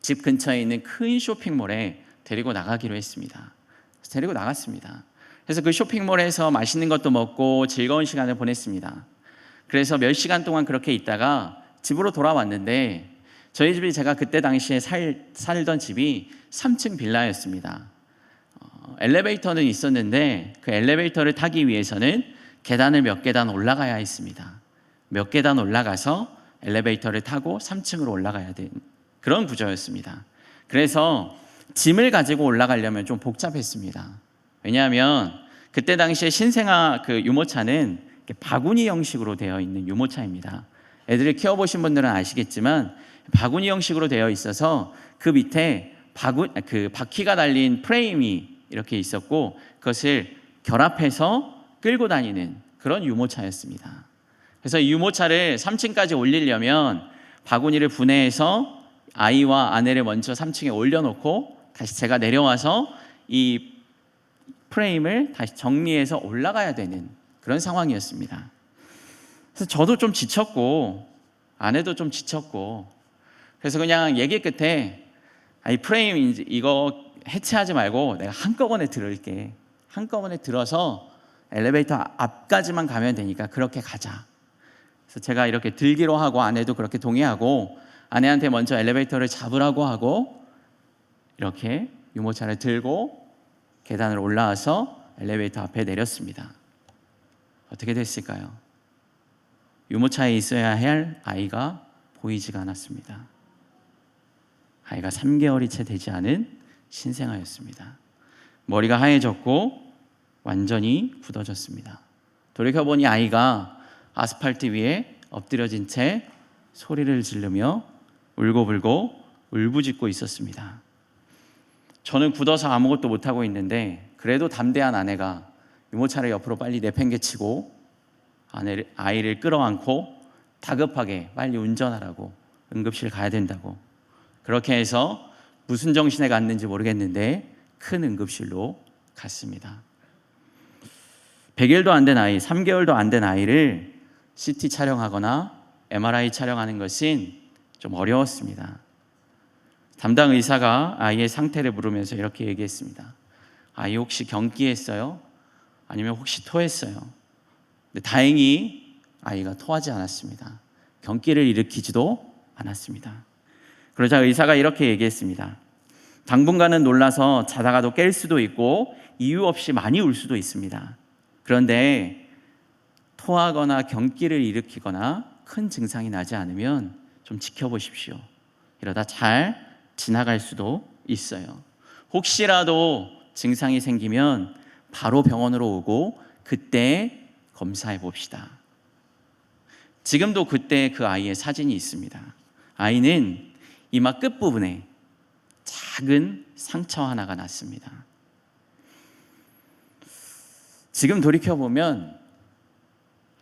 집 근처에 있는 큰 쇼핑몰에 데리고 나가기로 했습니다. 그래서 데리고 나갔습니다. 그래서 그 쇼핑몰에서 맛있는 것도 먹고 즐거운 시간을 보냈습니다. 그래서 몇 시간 동안 그렇게 있다가 집으로 돌아왔는데 저희 집이 제가 그때 당시에 살던 집이 3층 빌라였습니다. 엘리베이터는 있었는데 그 엘리베이터를 타기 위해서는 계단을 몇 계단 올라가야 했습니다. 몇 계단 올라가서 엘리베이터를 타고 3층으로 올라가야 되는 그런 구조였습니다. 그래서 짐을 가지고 올라가려면 좀 복잡했습니다. 왜냐하면 그때 당시에 신생아 그 유모차는 바구니 형식으로 되어 있는 유모차입니다. 애들을 키워보신 분들은 아시겠지만 바구니 형식으로 되어 있어서 그 밑에 바퀴가 달린 프레임이 이렇게 있었고 그것을 결합해서 끌고 다니는 그런 유모차였습니다. 그래서 이 유모차를 3층까지 올리려면 바구니를 분해해서 아이와 아내를 먼저 3층에 올려놓고 다시 제가 내려와서 이 프레임을 다시 정리해서 올라가야 되는 그런 상황이었습니다. 그래서 저도 좀 지쳤고 아내도 좀 지쳤고 그래서 그냥 얘기 끝에 이 프레임 이거 해체하지 말고 내가 한꺼번에 들을게. 한꺼번에 들어서 엘리베이터 앞까지만 가면 되니까 그렇게 가자. 그래서 제가 이렇게 들기로 하고 아내도 그렇게 동의하고 아내한테 먼저 엘리베이터를 잡으라고 하고 이렇게 유모차를 들고 계단을 올라와서 엘리베이터 앞에 내렸습니다. 어떻게 됐을까요? 유모차에 있어야 할 아이가 보이지가 않았습니다. 아이가 3개월이 채 되지 않은 신생아였습니다. 머리가 하얘졌고 완전히 굳어졌습니다. 돌이켜보니 아이가 아스팔트 위에 엎드려진 채 소리를 지르며 울고불고 울부짖고 있었습니다. 저는 굳어서 아무것도 못하고 있는데 그래도 담대한 아내가 유모차를 옆으로 빨리 내팽개치고 아이를 끌어안고 다급하게 빨리 운전하라고 응급실 가야 된다고 그렇게 해서 무슨 정신에 갔는지 모르겠는데 큰 응급실로 갔습니다. 100일도 안 된 아이, 3개월도 안 된 아이를 CT 촬영하거나 MRI 촬영하는 것은 좀 어려웠습니다. 담당 의사가 아이의 상태를 물으면서 이렇게 얘기했습니다. 아이 혹시 경기했어요? 아니면 혹시 토했어요? 근데 다행히 아이가 토하지 않았습니다. 경기를 일으키지도 않았습니다. 그러자 의사가 이렇게 얘기했습니다. 당분간은 놀라서 자다가도 깰 수도 있고 이유 없이 많이 울 수도 있습니다. 그런데 토하거나 경기를 일으키거나 큰 증상이 나지 않으면 좀 지켜보십시오. 이러다 잘 지나갈 수도 있어요. 혹시라도 증상이 생기면 바로 병원으로 오고 그때 검사해 봅시다. 지금도 그때 그 아이의 사진이 있습니다. 아이는 이마 끝부분에 작은 상처 하나가 났습니다. 지금 돌이켜보면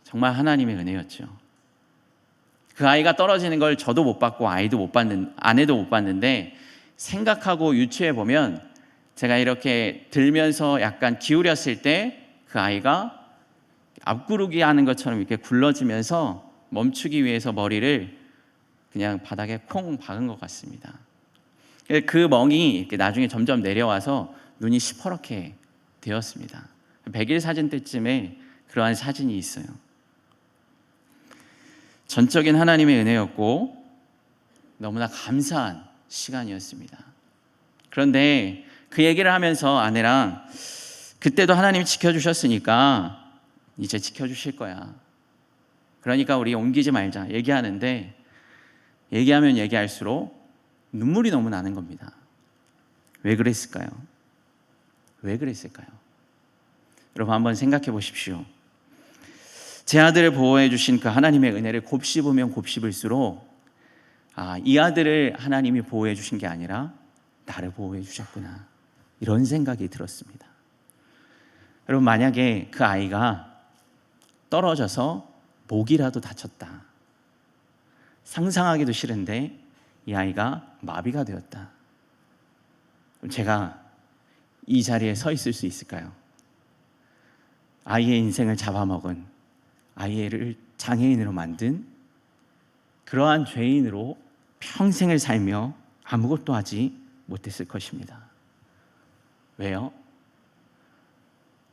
정말 하나님의 은혜였죠. 그 아이가 떨어지는 걸 저도 못 봤고 아내도 못 봤는데 생각하고 유추해 보면 제가 이렇게 들면서 약간 기울였을 때 그 아이가 앞구르기 하는 것처럼 이렇게 굴러지면서 멈추기 위해서 머리를 그냥 바닥에 콩 박은 것 같습니다. 그 멍이 이렇게 나중에 점점 내려와서 눈이 시퍼렇게 되었습니다. 100일 사진 때쯤에 그러한 사진이 있어요. 전적인 하나님의 은혜였고 너무나 감사한 시간이었습니다. 그런데 그 얘기를 하면서 아내랑 그때도 하나님이 지켜주셨으니까 이제 지켜주실 거야. 그러니까 우리 옮기지 말자 얘기하는데 얘기하면 얘기할수록 눈물이 너무 나는 겁니다. 왜 그랬을까요? 왜 그랬을까요? 여러분 한번 생각해 보십시오. 제 아들을 보호해 주신 그 하나님의 은혜를 곱씹으면 곱씹을수록 이 아들을 하나님이 보호해 주신 게 아니라 나를 보호해 주셨구나 이런 생각이 들었습니다. 여러분 만약에 그 아이가 떨어져서 목이라도 다쳤다. 상상하기도 싫은데 이 아이가 마비가 되었다. 그럼 제가 이 자리에 서 있을 수 있을까요? 아이의 인생을 잡아먹은 아이를 장애인으로 만든 그러한 죄인으로 평생을 살며 아무것도 하지 못했을 것입니다. 왜요?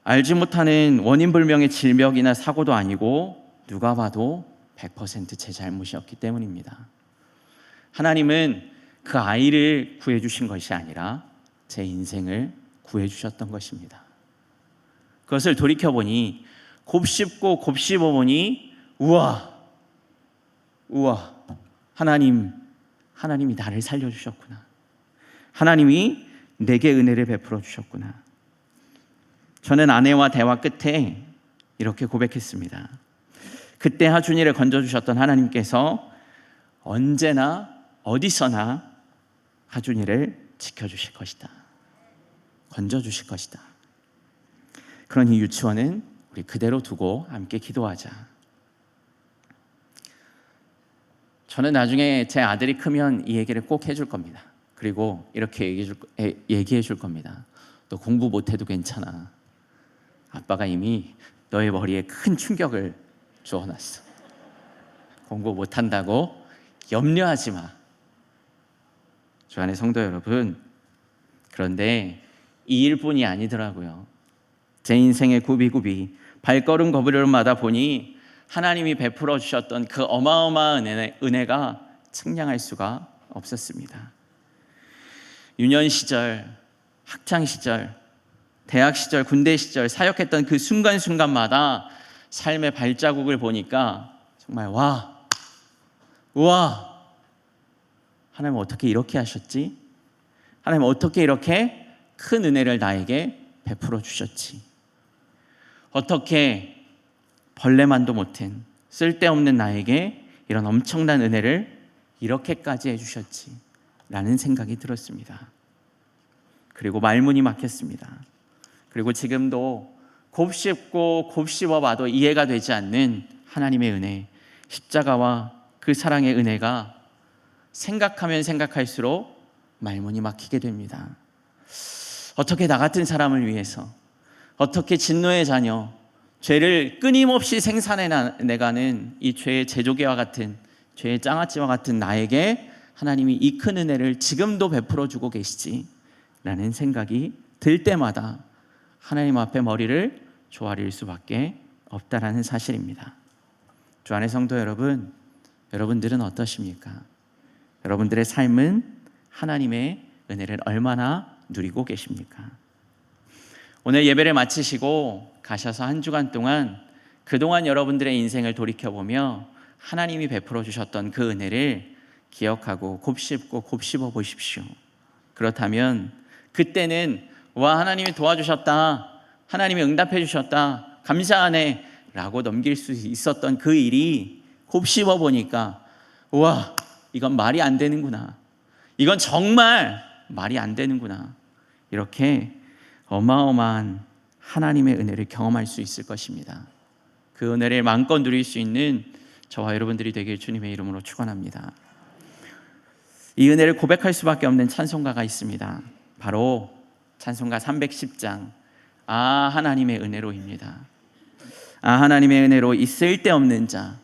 알지 못하는 원인불명의 질병이나 사고도 아니고 누가 봐도 100% 제 잘못이었기 때문입니다. 하나님은 그 아이를 구해주신 것이 아니라 제 인생을 구해주셨던 것입니다. 그것을 돌이켜보니 곱씹고 곱씹어보니 우와 하나님이 나를 살려주셨구나. 하나님이 내게 은혜를 베풀어 주셨구나. 저는 아내와 대화 끝에 이렇게 고백했습니다. 그때 하준이를 건져주셨던 하나님께서 언제나 어디서나 하준이를 지켜주실 것이다. 건져주실 것이다. 그러니 유치원은 우리 그대로 두고 함께 기도하자. 저는 나중에 제 아들이 크면 이 얘기를 꼭 해줄 겁니다. 그리고 이렇게 얘기해 줄 겁니다. 너 공부 못해도 괜찮아. 아빠가 이미 너의 머리에 큰 충격을 주어놨어. 공부 못한다고 염려하지 마. 주 안의 성도 여러분, 그런데 이 일뿐이 아니더라고요. 제 인생의 굽이굽이 발걸음 걸음마다 보니 하나님이 베풀어 주셨던 그 어마어마한 은혜가 측량할 수가 없었습니다. 유년 시절, 학창 시절, 대학 시절, 군대 시절 사역했던 그 순간순간마다 삶의 발자국을 보니까 정말 우와, 하나님 어떻게 이렇게 하셨지? 하나님 어떻게 이렇게 큰 은혜를 나에게 베풀어 주셨지? 어떻게 벌레만도 못한 쓸데없는 나에게 이런 엄청난 은혜를 이렇게까지 해주셨지? 라는 생각이 들었습니다. 그리고 말문이 막혔습니다. 그리고 지금도 곱씹고 곱씹어 봐도 이해가 되지 않는 하나님의 은혜, 십자가와 그 사랑의 은혜가 생각하면 생각할수록 말문이 막히게 됩니다. 어떻게 나 같은 사람을 위해서, 어떻게 진노의 자녀, 죄를 끊임없이 생산해내가는 이 죄의 제조개와 같은, 죄의 장아찌와 같은 나에게 하나님이 이 큰 은혜를 지금도 베풀어 주고 계시지? 라는 생각이 들 때마다 하나님 앞에 머리를 조아릴 수밖에 없다라는 사실입니다. 주 안의 성도 여러분, 여러분들은 어떠십니까? 여러분들의 삶은 하나님의 은혜를 얼마나 누리고 계십니까? 오늘 예배를 마치시고 가셔서 한 주간 동안 그동안 여러분들의 인생을 돌이켜보며 하나님이 베풀어 주셨던 그 은혜를 기억하고 곱씹고 곱씹어 보십시오. 그렇다면 그때는 와, 하나님이 도와주셨다, 하나님이 응답해 주셨다, 감사하네 라고 넘길 수 있었던 그 일이 곱씹어 보니까 와, 이건 말이 안 되는구나, 이건 정말 말이 안 되는구나, 이렇게 어마어마한 하나님의 은혜를 경험할 수 있을 것입니다. 그 은혜를 마음껏 누릴 수 있는 저와 여러분들이 되길 주님의 이름으로 축원합니다. 이 은혜를 고백할 수밖에 없는 찬송가가 있습니다. 바로 찬송가 310장 아 하나님의 은혜로입니다. 아 하나님의 은혜로 이 쓸데없는 자,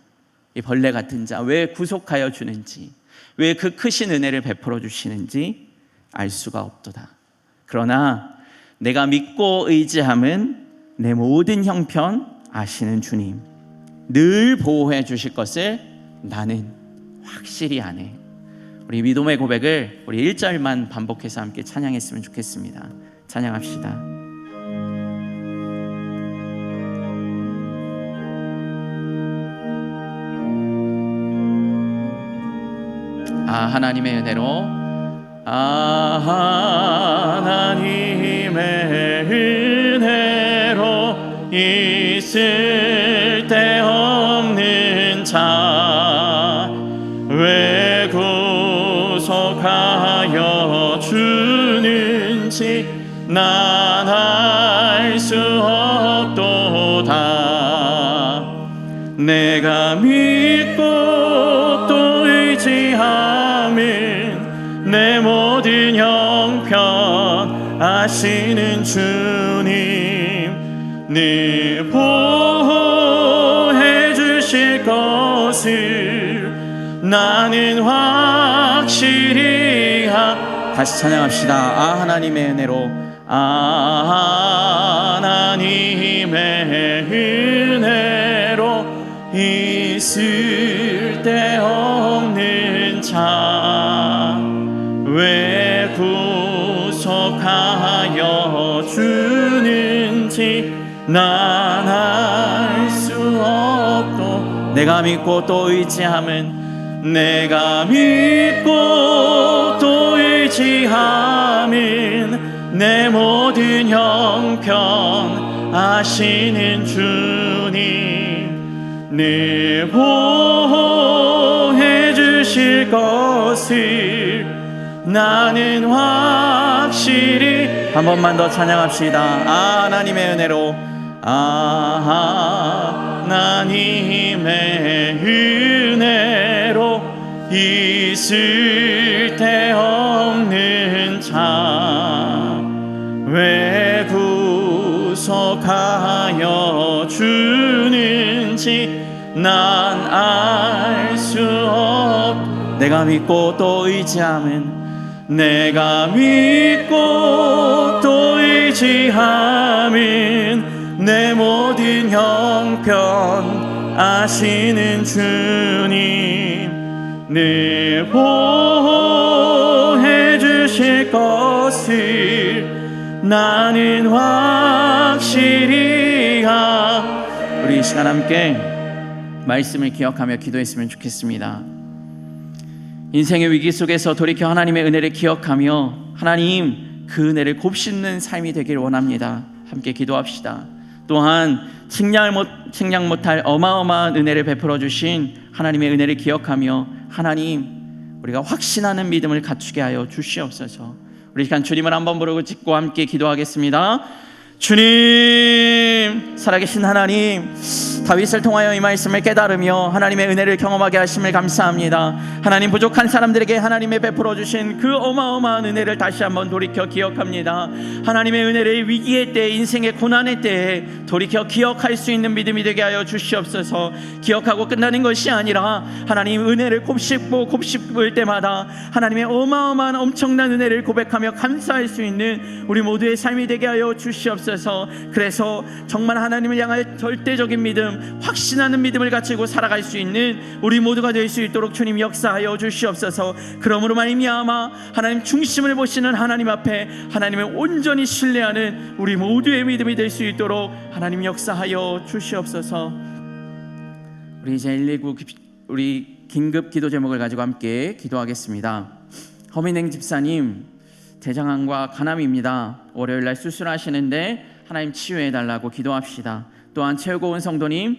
이 벌레 같은 자 왜 구속하여 주는지, 왜 그 크신 은혜를 베풀어 주시는지 알 수가 없도다. 그러나 내가 믿고 의지함은 내 모든 형편 아시는 주님, 늘 보호해 주실 것을 나는 확실히 아네. 우리 믿음의 고백을 우리 1절만 반복해서 함께 찬양했으면 좋겠습니다. 찬양합시다. 아 하나님의 은혜로, 아 하나님의 은혜로 이 쓸데없는 자 왜 구속하여 주는지 난 알 수 없도다. 내가 믿고 또 의지함은 내 모든 형편 아시는 주님, 늘 보호해 주실 것을 나는 확실히 다시 찬양합시다. 아 하나님의 은혜로, 아 하나님의 은혜로 이 쓸데없는 자 왜 구속하여 주는지 난 알 수 없도. 내가 믿고 또 의지함은, 내가 믿고 또 의지함은 내 모든 형편 아시는 주님, 늘 보호해 주실 것을 나는 확실히 한 번만 더 찬양합시다. 하나님의 은혜로 하나님의 은혜로 있을 데 없는 자 왜 구속하여 주는지 난 알 수 없. 내가 믿고 또 의지함은 내가 믿고 또 의지함은 내 모든 형편 아시는 주님 늘 보호해 주실 것을 나는 확실히 우리 이 시간 함께 말씀을 기억하며 기도했으면 좋겠습니다. 인생의 위기 속에서 돌이켜 하나님의 은혜를 기억하며 하나님 그 은혜를 곱씹는 삶이 되길 원합니다. 함께 기도합시다. 또한 측량 못할 어마어마한 은혜를 베풀어 주신 하나님의 은혜를 기억하며 하나님 우리가 확신하는 믿음을 갖추게 하여 주시옵소서. 우리 시간 주님을 한번 부르고 짓고 함께 기도하겠습니다. 주님, 살아계신 하나님, 다윗을 통하여 이 말씀을 깨달으며 하나님의 은혜를 경험하게 하심을 감사합니다. 하나님, 부족한 사람들에게 하나님의 베풀어 주신 그 어마어마한 은혜를 다시 한번 돌이켜 기억합니다. 하나님의 은혜를 위기의 때, 인생의 고난의 때에 돌이켜 기억할 수 있는 믿음이 되게 하여 주시옵소서. 기억하고 끝나는 것이 아니라 하나님 은혜를 곱씹을 때마다 하나님의 어마어마한 엄청난 은혜를 고백하며 감사할 수 있는 우리 모두의 삶이 되게 하여 주시옵소서. 그래서 정말 하나님을 향할 절대적인 믿음, 확신하는 믿음을 가지고 살아갈 수 있는 우리 모두가 될 수 있도록 주님 역사하여 주시옵소서. 그러므로 말미암아 하나님 중심을 보시는 하나님 앞에 하나님을 온전히 신뢰하는 우리 모두의 믿음이 될 수 있도록 하나님 역사하여 주시옵소서. 우리 이제 119 우리 긴급 기도 제목을 가지고 함께 기도하겠습니다. 허민행 집사님 대장암과 간암입니다. 월요일날 수술하시는데 하나님 치유해달라고 기도합시다. 또한 최고은 성도님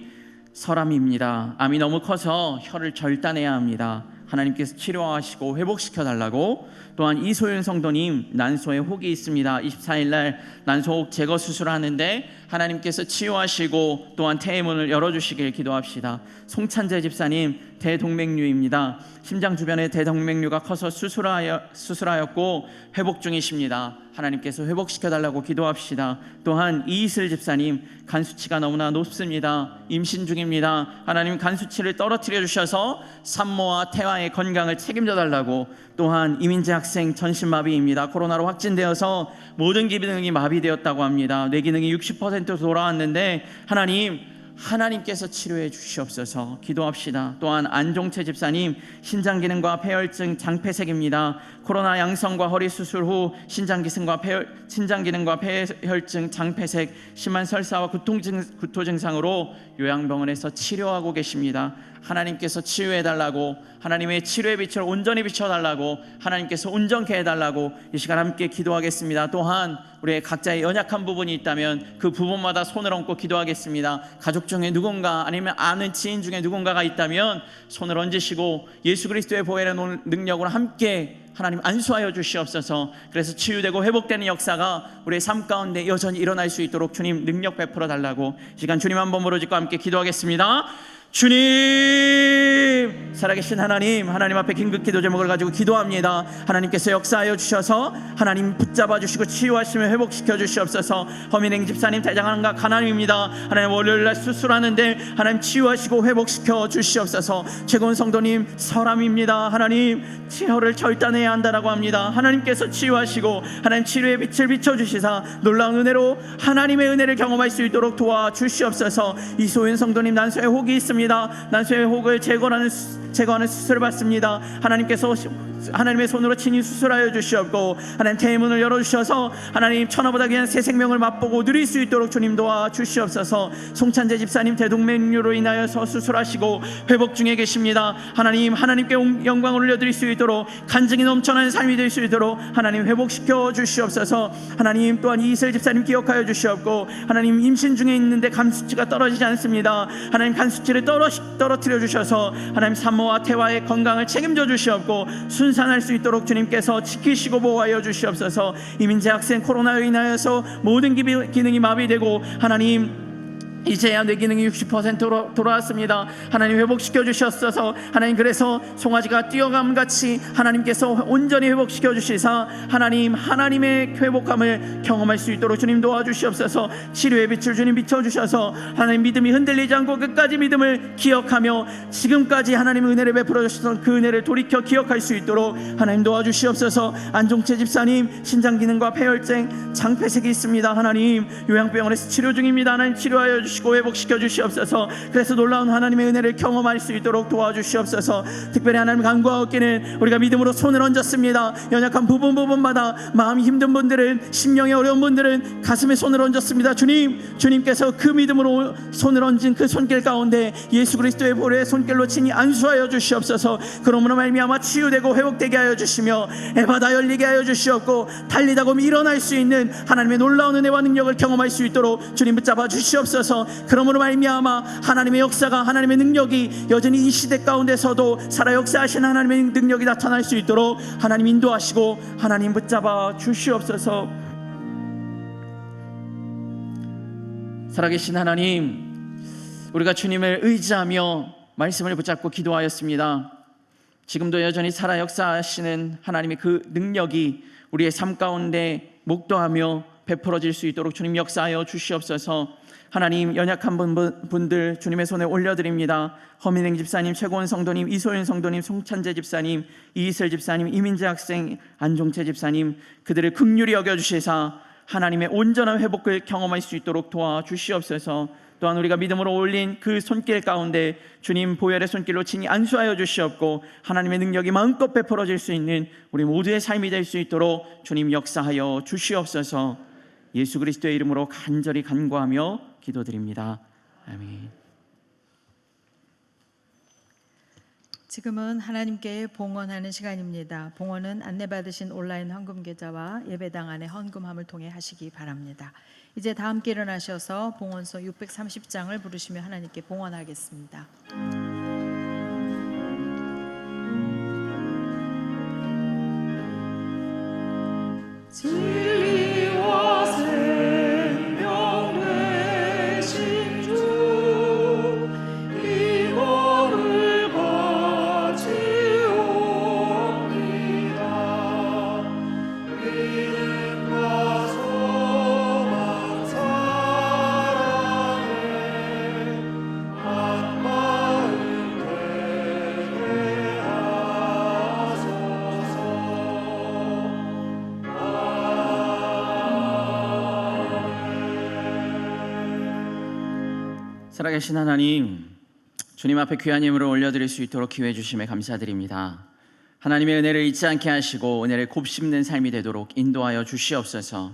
설암입니다. 암이 너무 커서 혀를 절단해야 합니다. 하나님께서 치료하시고 회복시켜달라고. 또한 이소윤 성도님 난소에 혹이 있습니다. 24일날 난소혹 제거 수술하는데 하나님께서 치유하시고 또한 태의 문을 열어주시길 기도합시다. 송찬재 집사님 대동맥류입니다. 심장 주변에 대동맥류가 커서 수술하였고 회복 중이십니다. 하나님께서 회복시켜달라고 기도합시다. 또한 이이슬 집사님 간 수치가 너무나 높습니다. 임신 중입니다. 하나님 간 수치를 떨어뜨려 주셔서 산모와 태아의 건강을 책임져 달라고. 또한 이민재 학생 전신마비입니다. 코로나로 확진되어서 모든 기능이 마비되었다고 합니다. 뇌 기능이 60% 돌아왔는데 하나님께서 치료해 주시옵소서. 기도합시다. 또한 안종채 집사님 신장 기능과 폐혈증 장폐색입니다. 코로나 양성과 허리 수술 후 신장 기능과 폐혈증 장폐색 심한 설사와 구토 증상으로 요양병원에서 치료하고 계십니다. 하나님께서 치유해달라고, 하나님의 치료의 빛을 온전히 비춰달라고, 하나님께서 온전케 해달라고 이 시간 함께 기도하겠습니다. 또한 우리의 각자의 연약한 부분이 있다면 그 부분마다 손을 얹고 기도하겠습니다. 가족 중에 누군가 아니면 아는 지인 중에 누군가가 있다면 손을 얹으시고 예수 그리스도의 보혈의 능력으로 함께 하나님 안수하여 주시옵소서. 그래서 치유되고 회복되는 역사가 우리의 삶 가운데 여전히 일어날 수 있도록 주님 능력 베풀어 달라고 이 시간 주님 한번 부르짖고 함께 기도하겠습니다. 주님, 살아계신 하나님 앞에 긴급 기도 제목을 가지고 기도합니다. 하나님께서 역사하여 주셔서 하나님 붙잡아 주시고 치유하시며 회복시켜 주시옵소서. 허민행 집사님 대장암과 간암입니다. 하나님 월요일날 수술하는데 하나님 치유하시고 회복시켜 주시옵소서. 최고은 성도님 설암입니다. 하나님 치료를 절단해야 한다라고 합니다. 하나님께서 치유하시고 하나님 치료의 빛을 비춰주시사 놀라운 은혜로 하나님의 은혜를 경험할 수 있도록 도와주시옵소서. 이소윤 성도님 난소에 혹이 있습니다. 난소의 혹을 제거하는 수술을 받습니다. 하나님께서 하나님의 손으로 친히 수술하여 주시옵고 하나님 태의 문을 열어주셔서 하나님 천하보다 귀한 새 생명을 맛보고 누릴 수 있도록 주님 도와주시옵소서. 송찬재 집사님 대동맥류로 인하여서 수술하시고 회복 중에 계십니다. 하나님께 영광을 올려드릴 수 있도록 간증이 넘쳐나는 삶이 될 수 있도록 하나님 회복시켜 주시옵소서. 하나님 또한 이이슬 집사님 기억하여 주시옵고 하나님 임신 중에 있는데 간 수치가 떨어지지 않습니다. 하나님 간 수치를 떨어뜨려 주셔서 하나님 산모와 태와의 건강을 책임져 주시옵고 분산할 수 있도록 주님께서 지키시고 보호하여 주시옵소서. 이민재 학생 코로나로 인하여서 모든 기능이 마비되고 하나님 이제야 내 기능이 60%로 돌아왔습니다. 하나님 회복시켜 주셨어서 하나님 그래서 송아지가 뛰어감같이 하나님께서 온전히 회복시켜 주시사 하나님 하나님의 회복감을 경험할 수 있도록 주님 도와주시옵소서. 치료의 빛을 주님 비춰주셔서 하나님 믿음이 흔들리지 않고 끝까지 믿음을 기억하며 지금까지 하나님의 은혜를 베풀어 주셔서 그 은혜를 돌이켜 기억할 수 있도록 하나님 도와주시옵소서. 안종채 집사님 신장기능과 폐혈증 장폐색이 있습니다. 하나님 요양병원에서 치료 중입니다. 하나님 치료하여 주시고 회복시켜 주시옵소서. 그래서 놀라운 하나님의 은혜를 경험할 수 있도록 도와주시옵소서. 특별히 하나님 간구하옵기는 우리가 믿음으로 손을 얹었습니다. 연약한 부분마다 마음이 힘든 분들은 심령이 어려운 분들은 가슴에 손을 얹었습니다. 주님께서 그 믿음으로 손을 얹은 그 손길 가운데 예수 그리스도의 보혈의 손길로 친히 안수하여 주시옵소서. 그러므로 말미암아 치유되고 회복되게 하여 주시며 에바다 열리게 하여 주시옵고 달리다 보면 일어날 수 있는 하나님의 놀라운 은혜와 능력을 경험할 수 있도록 주님 붙잡아 주시옵소서. 그러므로 말미암아 하나님의 역사가 하나님의 능력이 여전히 이 시대 가운데서도 살아 역사하신 하나님의 능력이 나타날 수 있도록 하나님 인도하시고 하나님 붙잡아 주시옵소서. 살아계신 하나님, 우리가 주님을 의지하며 말씀을 붙잡고 기도하였습니다. 지금도 여전히 살아 역사하시는 하나님의 그 능력이 우리의 삶 가운데 목도하며 베풀어질 수 있도록 주님 역사하여 주시옵소서. 하나님 연약한 분들 주님의 손에 올려드립니다. 허민행 집사님, 최고원 성도님, 이소연 성도님, 송찬재 집사님, 이희슬 집사님, 이민재 학생, 안종채 집사님, 그들을 긍휼히 여겨주시사 하나님의 온전한 회복을 경험할 수 있도록 도와주시옵소서. 또한 우리가 믿음으로 올린 그 손길 가운데 주님 보혈의 손길로 친히 안수하여 주시옵고 하나님의 능력이 마음껏 베풀어질 수 있는 우리 모두의 삶이 될 수 있도록 주님 역사하여 주시옵소서. 예수 그리스도의 이름으로 간절히 간구하며 기도드립니다. 아멘. 지금은 하나님께 봉헌하는 시간입니다. 봉헌은 안내받으신 온라인 헌금 계좌와 예배당 안에 헌금함을 통해 하시기 바랍니다. 이제 다 함께 일어나셔서 봉헌서 630장을 부르시며 하나님께 봉헌하겠습니다. 진리와 생명 되신 주 이 몸을 바치옵니다. 믿음과 소망 사랑에 한 마음 되게 하소서. 살아계신 하나님, 주님 앞에 귀한 예물을 올려드릴 수 있도록 기회 주심에 감사드립니다. 하나님의 은혜를 잊지 않게 하시고 은혜를 곱씹는 삶이 되도록 인도하여 주시옵소서.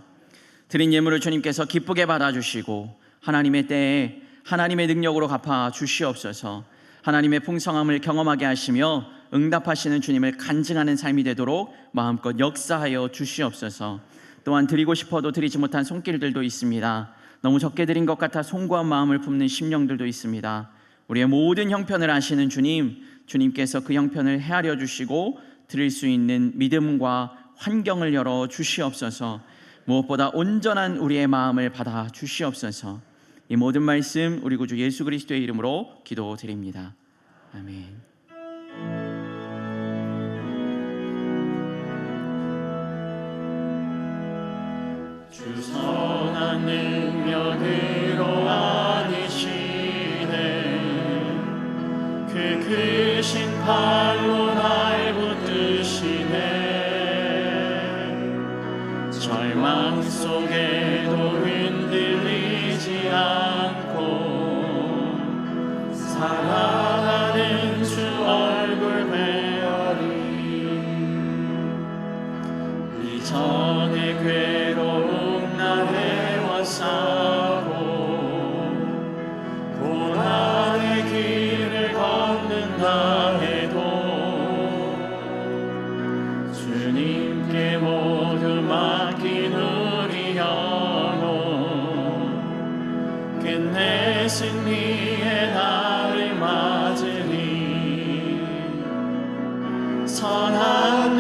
드린 예물을 주님께서 기쁘게 받아주시고 하나님의 때에 하나님의 능력으로 갚아 주시옵소서. 하나님의 풍성함을 경험하게 하시며 응답하시는 주님을 간증하는 삶이 되도록 마음껏 역사하여 주시옵소서. 또한 드리고 싶어도 드리지 못한 손길들도 있습니다. 너무 적게 드린 것 같아 송구한 마음을 품는 심령들도 있습니다. 우리의 모든 형편을 아시는 주님께서 그 형편을 헤아려 주시고 드릴 수 있는 믿음과 환경을 열어 주시옵소서. 무엇보다 온전한 우리의 마음을 받아 주시옵소서. 이 모든 말씀 우리 구주 예수 그리스도의 이름으로 기도드립니다. 아멘. 주 선한 능력으로 안으시네 그 크신 팔로 날 붙드시네 절망 속에도 흔들리지 않고 사랑하는 주 얼굴 베어리 이전의 괴로움 날 헤워싸고 고난의 길을 걷는다 해도 주님께 모두 맡긴 우리 영혼 끝내 승리의 날을 맞으리 선한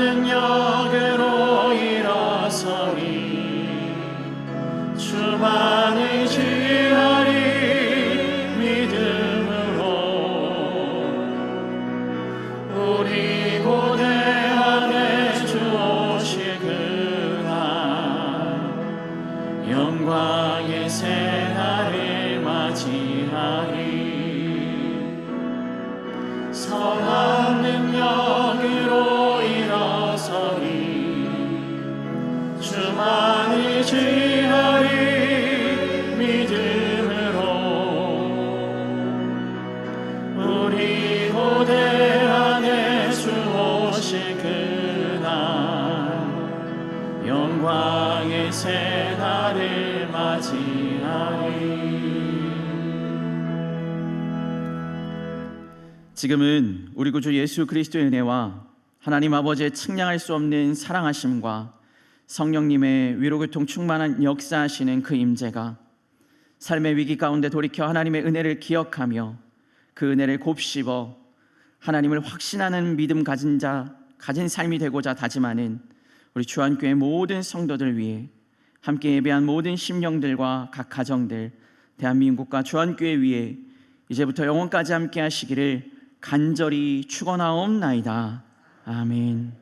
주만을 지하리 믿음으로 우리 고대 안에 주 오실 그날 영광의 새날을 맞이하리 선한 능력으로 일어서리 주만을 지하리 믿음으로 우리 고대 안에 주 오실 그날 영광의 새날을 맞이하리. 지금은 우리 구주 예수 그리스도의 은혜와 하나님 아버지의 측량할 수 없는 사랑하심과 성령님의 위로교통 충만한 역사하시는 그 임재가 삶의 위기 가운데 돌이켜 하나님의 은혜를 기억하며 그 은혜를 곱씹어 하나님을 확신하는 믿음 가진 삶이 되고자 다짐하는 우리 주안교회 모든 성도들 위해 함께 예배한 모든 심령들과 각 가정들, 대한민국과 주안교회 위에 이제부터 영원까지 함께 하시기를 간절히 축원하옵나이다. 아멘.